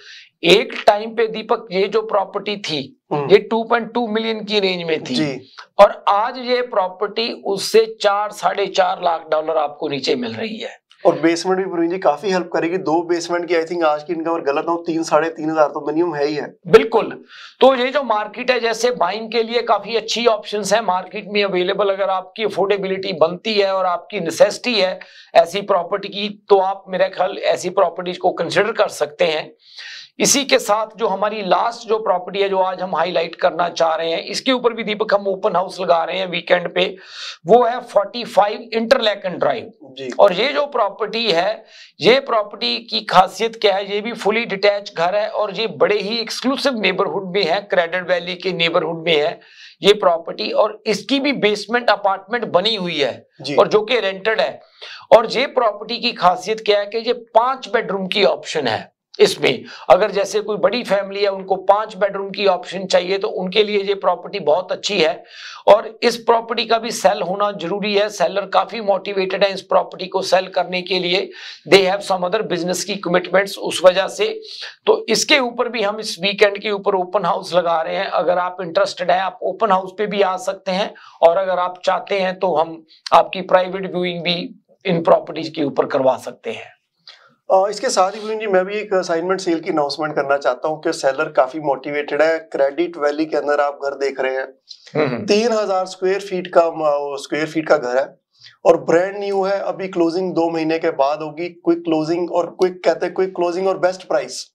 एक टाइम पे दीपक ये जो प्रॉपर्टी थी ये 2.2 मिलियन की रेंज में थी जी। और आज ये प्रॉपर्टी उससे 4-4.5 लाख डॉलर आपको नीचे मिल रही है।
और बेसमेंट भी प्रवीण जी काफी हेल्प करेगी। 2 बेसमेंट की आई थिंक आज की इनकम, अगर गलत हो 3-3.5 हजार तो मिनिमम है ही है।
बिल्कुल। तो ये जो मार्केट है जैसे बाइंग के लिए काफी अच्छी ऑप्शंस है मार्केट में अवेलेबल। अगर आपकी अफोर्डेबिलिटी बनती है और आपकी नेसेसिटी है ऐसी प्रॉपर्टी की, तो आप मेरे ख्याल ऐसी प्रॉपर्टीज को कंसिडर कर सकते हैं। इसी के साथ जो हमारी लास्ट जो प्रॉपर्टी है जो आज हम हाईलाइट करना चाह रहे हैं, इसके ऊपर भी दीपक हम ओपन हाउस लगा रहे हैं वीकेंड पे, वो है 45 इंटरलेकन ड्राइव। और ये जो प्रॉपर्टी है, ये प्रॉपर्टी की खासियत क्या है, ये भी फुली डिटैच घर है और ये बड़े ही एक्सक्लूसिव नेबरहुड में है, क्रेडिट वैली के नेबरहुड में है ये प्रॉपर्टी, और इसकी भी बेसमेंट अपार्टमेंट बनी हुई है और जो कि रेंटेड है। और ये प्रॉपर्टी की खासियत क्या है कि ये 5 बेडरूम की ऑप्शन है इसमें। अगर जैसे कोई बड़ी फैमिली है उनको 5 बेडरूम की ऑप्शन चाहिए तो उनके लिए ये प्रॉपर्टी बहुत अच्छी है। और इस प्रॉपर्टी का भी सेल होना जरूरी है, सेलर काफी मोटिवेटेड है इस प्रॉपर्टी को सेल करने के लिए, they have some other business की कमिटमेंट्स उस वजह से। तो इसके ऊपर भी हम इस वीकेंड के ऊपर ओपन हाउस लगा रहे हैं। अगर आप इंटरेस्टेड है आप ओपन हाउस पे भी आ सकते हैं, और अगर आप चाहते हैं तो हम आपकी प्राइवेट व्यूइंग भी इन प्रॉपर्टीज के ऊपर करवा सकते हैं।
इसके साथ ही जी मैं भी एक असाइनमेंट सेल की अनाउंसमेंट करना चाहता हूं कि सेलर काफी मोटिवेटेड है। क्रेडिट वैली के अंदर आप घर देख रहे हैं, 3000 स्क्वायर फीट का घर है और ब्रांड न्यू है। अभी क्लोजिंग 2 महीने के बाद होगी। क्विक क्लोजिंग, और क्विक कहते हैं क्विक क्लोजिंग और बेस्ट प्राइस।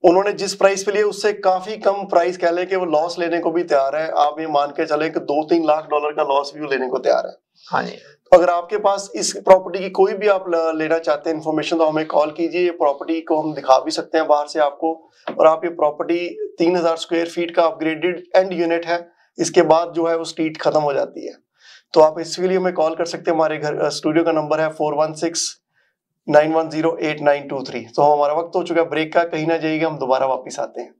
उन्होंने जिस प्राइस पे लिए उससे काफी कम प्राइस कह ले कि वो लॉस लेने को भी तैयार है। आप ये मान के चले कि 2-3 लाख डॉलर का लॉस भी लेने को तैयार है।
हाँ जी।
अगर आपके पास इस प्रॉपर्टी की कोई भी आप लेना चाहते हैं इन्फॉर्मेशन, तो हमें कॉल कीजिए। ये प्रॉपर्टी को हम दिखा भी सकते हैं बाहर से आपको। और आप ये प्रॉपर्टी 3000 स्क्वायर फीट का अपग्रेडेड एंड यूनिट है, इसके बाद जो है वो स्ट्रीट खत्म हो जाती है। तो आप इसके लिए हमें कॉल कर सकते हैं। हमारे घर स्टूडियो का नंबर है 4169108923। तो हमारा वक्त हो चुका है ब्रेक का, कहीं ना जाइएगा, हम दोबारा वापिस आते हैं।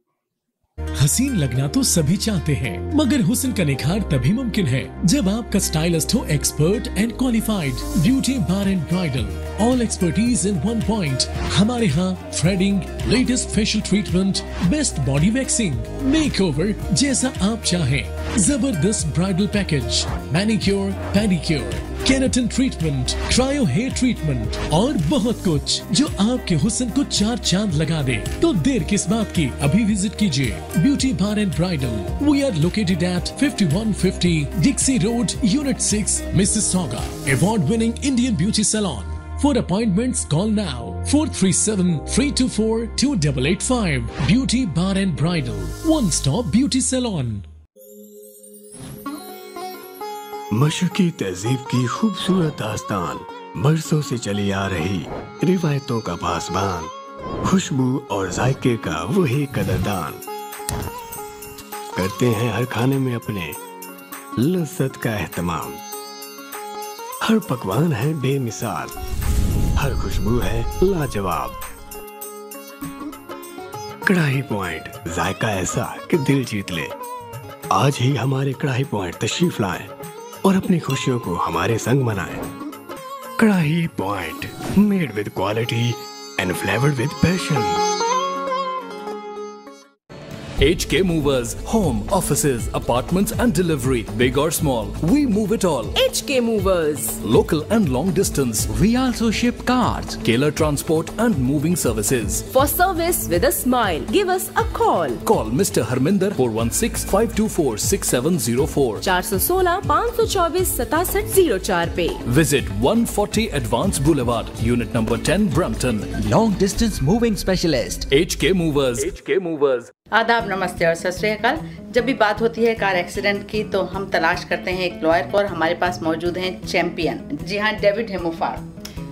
हसीन लगना तो सभी चाहते हैं, मगर हुस्न का निखार तभी मुमकिन है जब आपका स्टाइलिस्ट हो expert and qualified. Beauty bar and bridal, all expertise in one point. हमारे यहाँ threading, latest facial treatment, best body waxing, makeover जैसा आप चाहें, जबरदस्त bridal package, manicure, pedicure, keratin treatment, cryo hair treatment और बहुत कुछ जो आपके हुस्न को 4 चांद लगा दे। तो देर किस बात की, अभी विजिट कीजिए beauty bar and bridal. We are located at 5150 Dixie road, unit 6, Mississauga. Award winning Indian beauty salon. For appointments, call now 437-324-2885. Beauty Bar and Bridal, one stop beauty salon.
मशरकी तहजीब की खूबसूरत दास्तान, बरसों से चली आ रही रिवायतों का पासबान, खुशबू और जायके का वही कदरदान, करते हैं हर खाने में अपने लज्जत का एहतमाम। हर पकवान है बेमिसाल, हर खुशबू है लाजवाब। कढ़ाई पॉइंट, जायका ऐसा कि दिल जीत ले। आज ही हमारे कढ़ाई पॉइंट तशरीफ लाएं और अपनी खुशियों को हमारे संग मनाएं। कढ़ाई point, made with quality and flavoured with passion.
HK Movers, home, offices, apartments and delivery, big or small, we move it all.
HK Movers.
Local and long distance,
We also ship cars.
Kailar transport and moving services.
For service with a smile, give us a call.
Call Mr. Harminder 416-524-6704.
416-524-6704 पे.
Visit 140 Advanced Boulevard, Unit number 10, Brampton.
Long distance moving specialist.
HK Movers. HK Movers.
आदाब, नमस्ते और सत श्री अकाल। जब भी बात होती है कार एक्सीडेंट की तो हम तलाश करते हैं एक लॉयर को और हमारे पास मौजूद हैं चैंपियन। जी हाँ, David हेमोफार।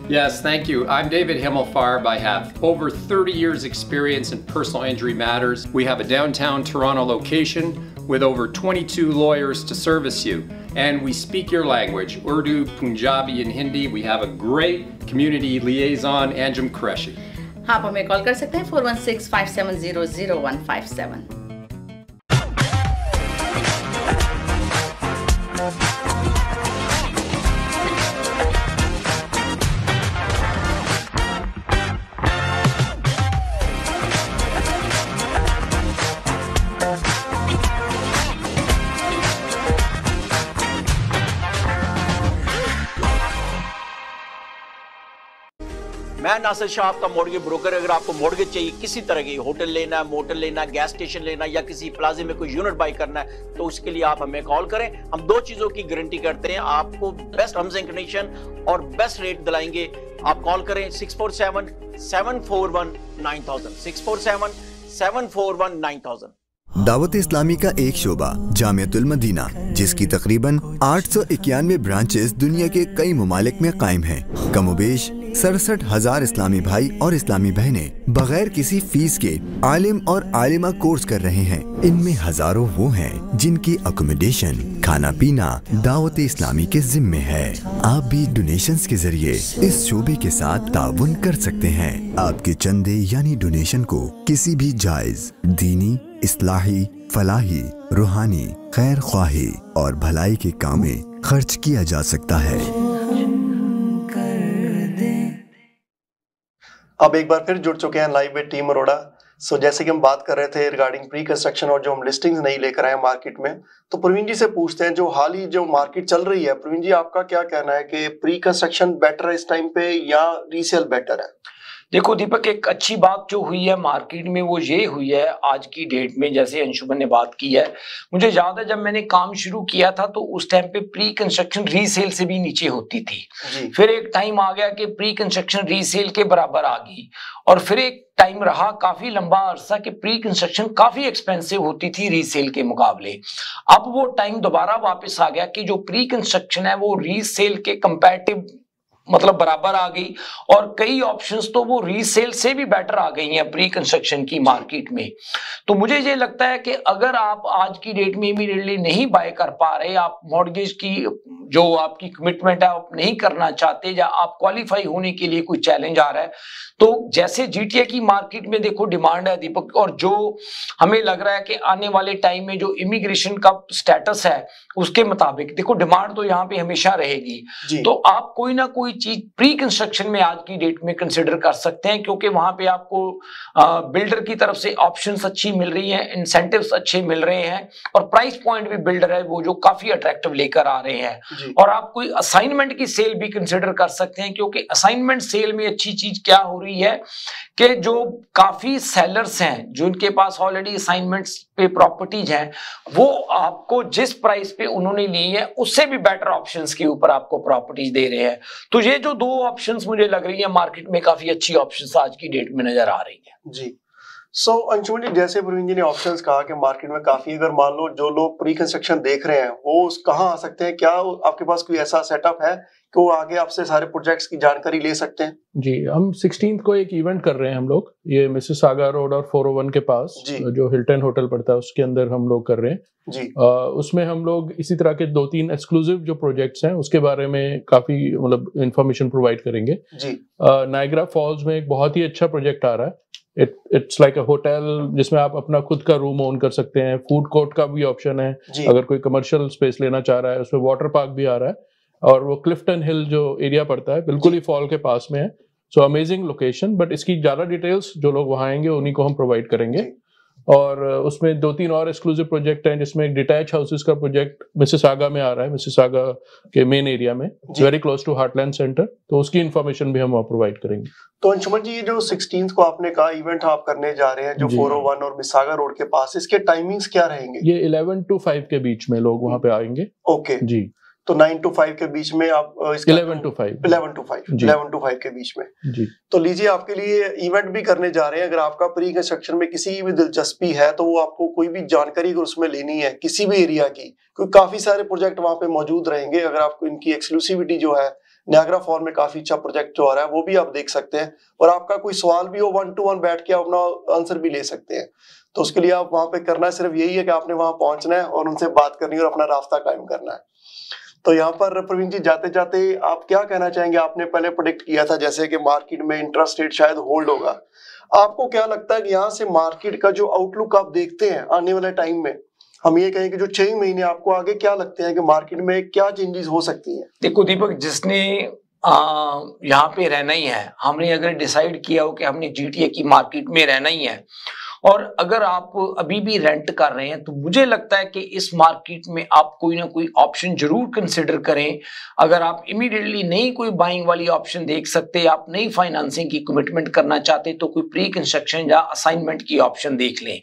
Yes, thank you. I'm David Himmelfarb. I have over 30 years experience in personal injury matters. We have a downtown Toronto location with over 22 lawyers to service you. And we speak your language, Urdu, Punjabi and Hindi. We have a great community liaison, Anjum Qureshi.
हाँ, आप हमें call कर सकते हैं 416-570-0157।
मैं नासिर शाह, आपका mortgage broker. अगर आपको मॉर्गेज चाहिए, किसी तरह की, होटल लेना है, मोटर लेना है, गैस स्टेशन लेना या किसी प्लाजे में कोई यूनिट बाई करना है, तो उसके लिए आप हमें कॉल करें। हम दो चीजों की गारंटी करते हैं, आपको बेस्ट टर्म्स एंड कंडीशन और बेस्ट रेट दिलाएंगे। आप कॉल करें 647-741-9000, 647-741-9000।
दावत इस्लामी का एक शोबा जामियतुल मदीना, जिसकी तकरीबन 891 ब्रांचेस दुनिया के कई ममालिक में कायम हैं। कमोबेश 67,000 इस्लामी भाई और इस्लामी बहनें बगैर किसी फीस के आलिम और आलिमा कोर्स कर रहे हैं। इनमें हजारों वो हैं जिनकी अकोमोडेशन, खाना पीना दावत इस्लामी के जिम्मे है। आप भी डोनेशंस के जरिए इस शोबे के साथ ताउन कर सकते हैं। आपके चंदे यानी डोनेशन को किसी भी जायज दीनी, इस्लाही, फलाही, रूहानी, खैर ख्वाही और भलाई के काम में खर्च किया जा सकता है।
अब एक बार फिर जुड़ चुके हैं लाइव विद टीम अरोड़ा। सो जैसे कि हम बात कर रहे थे रिगार्डिंग प्री कंस्ट्रक्शन और जो हम लिस्टिंग्स नहीं लेकर आए मार्केट में, तो प्रवीण जी से पूछते हैं, जो हाल ही जो मार्केट चल रही है, प्रवीण जी आपका क्या कहना है कि प्री कंस्ट्रक्शन बेटर है इस टाइम पे या रीसेल बेटर है?
देखो दीपक, एक अच्छी बात जो हुई है मार्केट में वो ये हुई है आज की डेट में, जैसे अंशुमन ने बात की है, मुझे याद है जब मैंने काम शुरू किया था तो उस टाइम पे प्री कंस्ट्रक्शन रीसेल से भी नीचे होती थी। फिर एक टाइम आ गया कि प्री कंस्ट्रक्शन रीसेल के बराबर आ गई, और फिर एक टाइम रहा काफी लंबा अरसा कि प्री कंस्ट्रक्शन काफी एक्सपेंसिव होती थी रीसेल के मुकाबले। अब वो टाइम दोबारा वापस आ गया कि जो प्री कंस्ट्रक्शन है वो रीसेल के कंपैरेटिव मतलब बराबर आ गई, और कई ऑप्शंस तो वो रीसेल से भी बेटर आ गई हैं प्री कंस्ट्रक्शन की मार्केट में। तो मुझे ये लगता है कि अगर आप आज की डेट में इमीडिएटली नहीं बाय कर पा रहे, आप मॉर्गेज की जो आपकी कमिटमेंट है आप नहीं करना चाहते, या आप क्वालिफाई होने के लिए कोई चैलेंज आ रहा है, तो जैसे जीटीए की मार्केट में देखो डिमांड है दीपक, और जो हमें लग रहा है कि आने वाले टाइम में जो इमिग्रेशन का स्टेटस है उसके मुताबिक देखो डिमांड तो यहाँ पे हमेशा रहेगी। तो आप कोई ना कोई चीज प्री कंस्ट्रक्शन में आज की डेट में कंसिडर कर सकते हैं, क्योंकि वहां पे आपको बिल्डर की तरफ से ऑप्शंस अच्छी मिल रही हैं, इंसेंटिव्स अच्छे मिल रहे हैं, और प्राइस पॉइंट भी बिल्डर है वो जो काफी अट्रैक्टिव लेकर आ रहे हैं। और आप कोई असाइनमेंट की सेल भी कंसिडर कर सकते हैं, क्योंकि असाइनमेंट सेल में अच्छी चीज क्या हो रही है कि जो काफी सेलर्स हैं जिनके पास ऑलरेडी असाइनमेंट्स पे प्रॉपर्टीज हैं, वो आपको जिस प्राइस पे उन्होंने ली है उससे भी बेटर ऑप्शंस के ऊपर आपको प्रॉपर्टीज दे रहे हैं। तो ये जो दो ऑप्शंस मुझे लग रही है मार्केट में काफी अच्छी ऑप्शंस आज की डेट में नजर आ रही है।
जी सो अंशुमन जी, जैसे प्रवीण जी ने ऑप्शंस कहा कि मार्केट में काफी, अगर मान लो जो लोग प्री कंस्ट्रक्शन देख रहे हैं वो कहाँ आ सकते हैं? क्या आपके पास कोई ऐसा सेटअप है कि वो आगे आपसे सारे प्रोजेक्ट्स की जानकारी ले सकते हैं?
जी, हम 16 को एक इवेंट कर रहे हैं हम लोग, ये मिसिसागा रोड और 401 के पास जो हिल्टन होटल पड़ता है उसके अंदर हम लोग कर रहे हैं जी। उसमें हम लोग इसी तरह के 2-3 एक्सक्लूसिव जो प्रोजेक्ट्स हैं उसके बारे में काफी मतलब इंफॉर्मेशन प्रोवाइड करेंगे जी। नायग्रा फॉल्स में एक बहुत ही अच्छा प्रोजेक्ट आ रहा है, इट्स लाइक अ होटल जिसमें आप अपना खुद का रूम ओन कर सकते हैं, फूड कोर्ट का भी ऑप्शन है अगर कोई कमर्शियल स्पेस लेना चाह रहा है, उसमें वाटर पार्क भी आ रहा है, और वो क्लिफ्टन हिल जो एरिया पड़ता है बिल्कुल ही फॉल के पास में है। सो अमेजिंग लोकेशन, बट इसकी ज्यादा डिटेल्स जो लोग वहां आएंगे उन्हीं को हम प्रोवाइड करेंगे। और उसमें 2-3 और एक्सक्लूसिव प्रोजेक्ट हैं, जिसमें एक डिटैच हाउसेस का प्रोजेक्ट मिसिसागा में आ रहा है, मिसिसागा के मेन एरिया में, very close to Heartland Centre, तो उसकी इन्फॉर्मेशन भी हम वहाँ प्रोवाइड करेंगे।
तो अंशुमन जी, ये जो 16 को आपने कहा इवेंट आप करने जा रहे हैं जो 401 और मिसिसागा रोड के पास, इसके टाइमिंग्स क्या रहेंगे?
ये 11 to 5 के बीच में लोग वहाँ पे आएंगे।
ओके
जी,
तो 9 to 5 के बीच में आप
11 to 5
के बीच में
जी।
तो लीजिए, आपके लिए इवेंट भी करने जा रहे हैं। अगर आपका प्री कंस्ट्रक्शन में किसी की भी दिलचस्पी है तो वो आपको कोई भी जानकारी अगर उसमें लेनी है किसी भी एरिया की, क्योंकि काफी सारे प्रोजेक्ट वहां पे मौजूद रहेंगे। अगर आपको इनकी एक्सक्लूसिविटी जो है, नियाग्रा फॉल में काफी अच्छा प्रोजेक्ट जो आ रहा है वो भी आप देख सकते हैं, और आपका कोई सवाल भी हो 1-to-1 बैठ के अपना आंसर भी ले सकते हैं। तो उसके लिए आप वहां पे करना सिर्फ यही है कि आपने वहां पहुंचना है और उनसे बात करनी है और अपना रास्ता कायम करना है। तो यहाँ पर प्रवीण जी, जाते जाते आप क्या कहना चाहेंगे? आपने पहले प्रेडिक्ट किया था जैसे कि मार्केट में इंटरेस्ट रेट शायद होल्ड होगा, आपको क्या लगता है कि यहाँ से मार्केट का जो आउटलुक आप देखते हैं आने वाले टाइम में, हम ये कहें कि जो 6 महीने आपको आगे क्या लगते हैं कि मार्केट में क्या चेंजेस हो सकती हैं?
देखो दीपक, जिसने यहाँ पे रहना ही है, हमने अगर डिसाइड किया हो कि हमने GTA की मार्केट में रहना ही है, और अगर आप अभी भी रेंट कर रहे हैं, तो मुझे लगता है कि इस मार्केट में आप कोई ना कोई ऑप्शन जरूर कंसिडर करें। अगर आप इमीडिएटली नई कोई बाइंग वाली ऑप्शन देख सकते, आप नई फाइनेंसिंग की कमिटमेंट करना चाहते, तो कोई प्री कंस्ट्रक्शन या असाइनमेंट की ऑप्शन देख लें।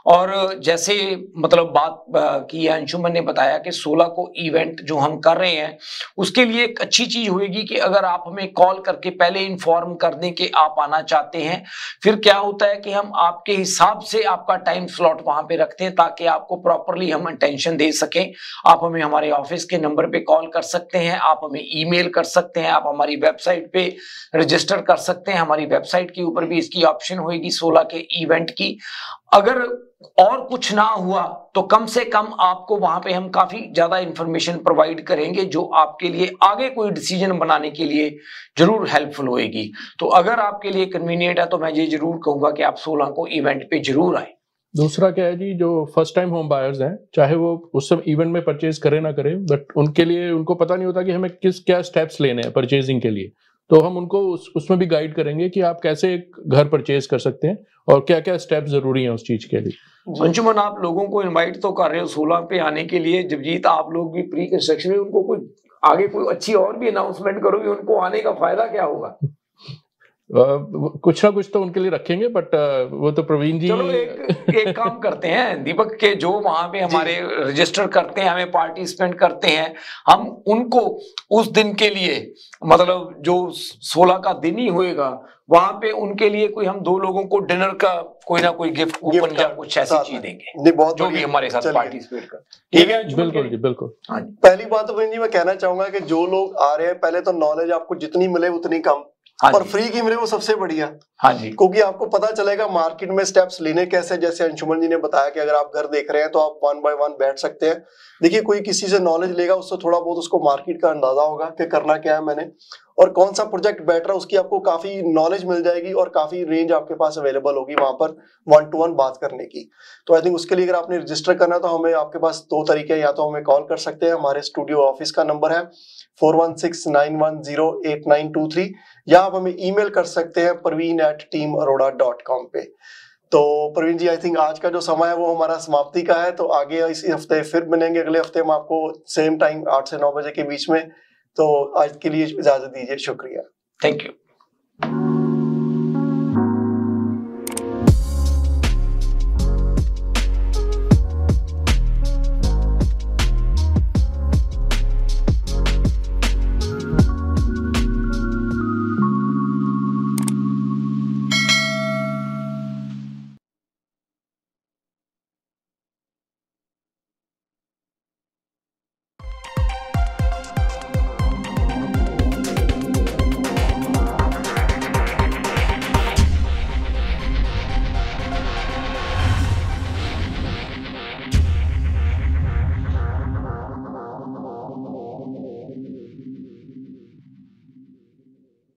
और जैसे मतलब बात की अंशुमन ने बताया कि 16 को इवेंट जो हम कर रहे हैं, उसके लिए एक अच्छी चीज होगी कि अगर आप हमें कॉल करके पहले इन्फॉर्म कर दें कि आप आना चाहते हैं, फिर क्या होता है कि हम आपके हिसाब से आपका टाइम स्लॉट वहां पे रखते हैं ताकि आपको प्रॉपरली हम अटेंशन दे सकें। आप हमें हमारे ऑफिस के नंबर पे कॉल कर सकते हैं, आप हमें ईमेल कर सकते हैं, आप हमारी वेबसाइट पे रजिस्टर कर सकते हैं। हमारी वेबसाइट के ऊपर भी इसकी ऑप्शन होगी 16 के इवेंट की। अगर और कुछ ना हुआ तो कम से कम आपको वहां पे हम काफी ज्यादा इंफॉर्मेशन प्रोवाइड करेंगे जो आपके लिए आगे कोई डिसीजन बनाने के लिए जरूर हेल्पफुल होएगी। तो अगर आपके लिए कन्वीनियंट है तो मैं ये जरूर कहूंगा कि आप 16 को इवेंट पे जरूर आए।
दूसरा क्या है जी, जो फर्स्ट टाइम होम बायर्स हैं, चाहे वो उस समय इवेंट में परचेज करें ना करें, बट उनके लिए उनको पता नहीं होता कि हमें क्या स्टेप्स लेने हैं परचेजिंग के लिए, तो हम उनको उसमें भी गाइड करेंगे कि आप कैसे एक घर परचेज कर सकते हैं और क्या क्या स्टेप जरूरी हैं उस चीज के लिए।
अंशुमन, आप लोगों को इनवाइट तो कर रहे हो 16 पे आने के लिए, जबजीत आप लोग भी प्री कंस्ट्रक्शन में उनको कोई आगे कोई अच्छी और भी अनाउंसमेंट करोगे, उनको आने का फायदा क्या होगा?
कुछ ना कुछ तो उनके लिए रखेंगे, बट वो तो प्रवीण जी।
चलो एक काम करते हैं दीपक, के जो वहां पे हमारे रजिस्टर करते हैं, हमें पार्टिसिपेंट करते हैं, हम उनको उस दिन के लिए मतलब जो 16 का दिन ही होएगा, वहां पे उनके लिए कोई हम 2 लोगों को डिनर का कोई ना कोई गिफ्ट कूपन या कुछ ऐसी चीज देंगे जो भी हमारे साथ पार्टिसिपेट कर। ठीक है,
बिल्कुल जी, बिल्कुल।
पहली बात तो प्रवीण जी मैं कहना चाहूंगा कि जो लोग आ रहे हैं, पहले तो नॉलेज आपको जितनी मिले उतनी कम, और फ्री की मिले वो सबसे बढ़िया।
हाँ जी,
क्योंकि आपको पता चलेगा मार्केट में स्टेप्स लेने कैसे। जैसे अंशुमन जी ने बताया कि अगर आप घर देख रहे हैं तो आप 1 by 1 बैठ सकते हैं। देखिए, कोई किसी से नॉलेज लेगा, उससे थोड़ा बहुत उसको मार्केट का अंदाजा होगा कि करना क्या है मैंने, और कौन सा प्रोजेक्ट बेटर है, उसकी आपको काफी नॉलेज मिल जाएगी और काफी रेंज आपके पास अवेलेबल होगी वहां पर 1-to-1 बात करने की। तो आई थिंक उसके लिए अगर आपने रजिस्टर करना है तो हमें आपके पास 2 तरीके हैं, या तो हमें कॉल कर सकते हैं, हमारे स्टूडियो ऑफिस का नंबर है 4169108923, या आप हमें ईमेल कर सकते हैं parveen@teamarora.com पे। तो प्रवीण जी, आई थिंक आज का जो समय है वो हमारा समाप्ति का है, तो आगे इसी हफ्ते फिर मिलेंगे। अगले हफ्ते हम आपको सेम टाइम 8 से 9 बजे के बीच में। तो आज के लिए इजाजत दीजिए, शुक्रिया,
थैंक यू।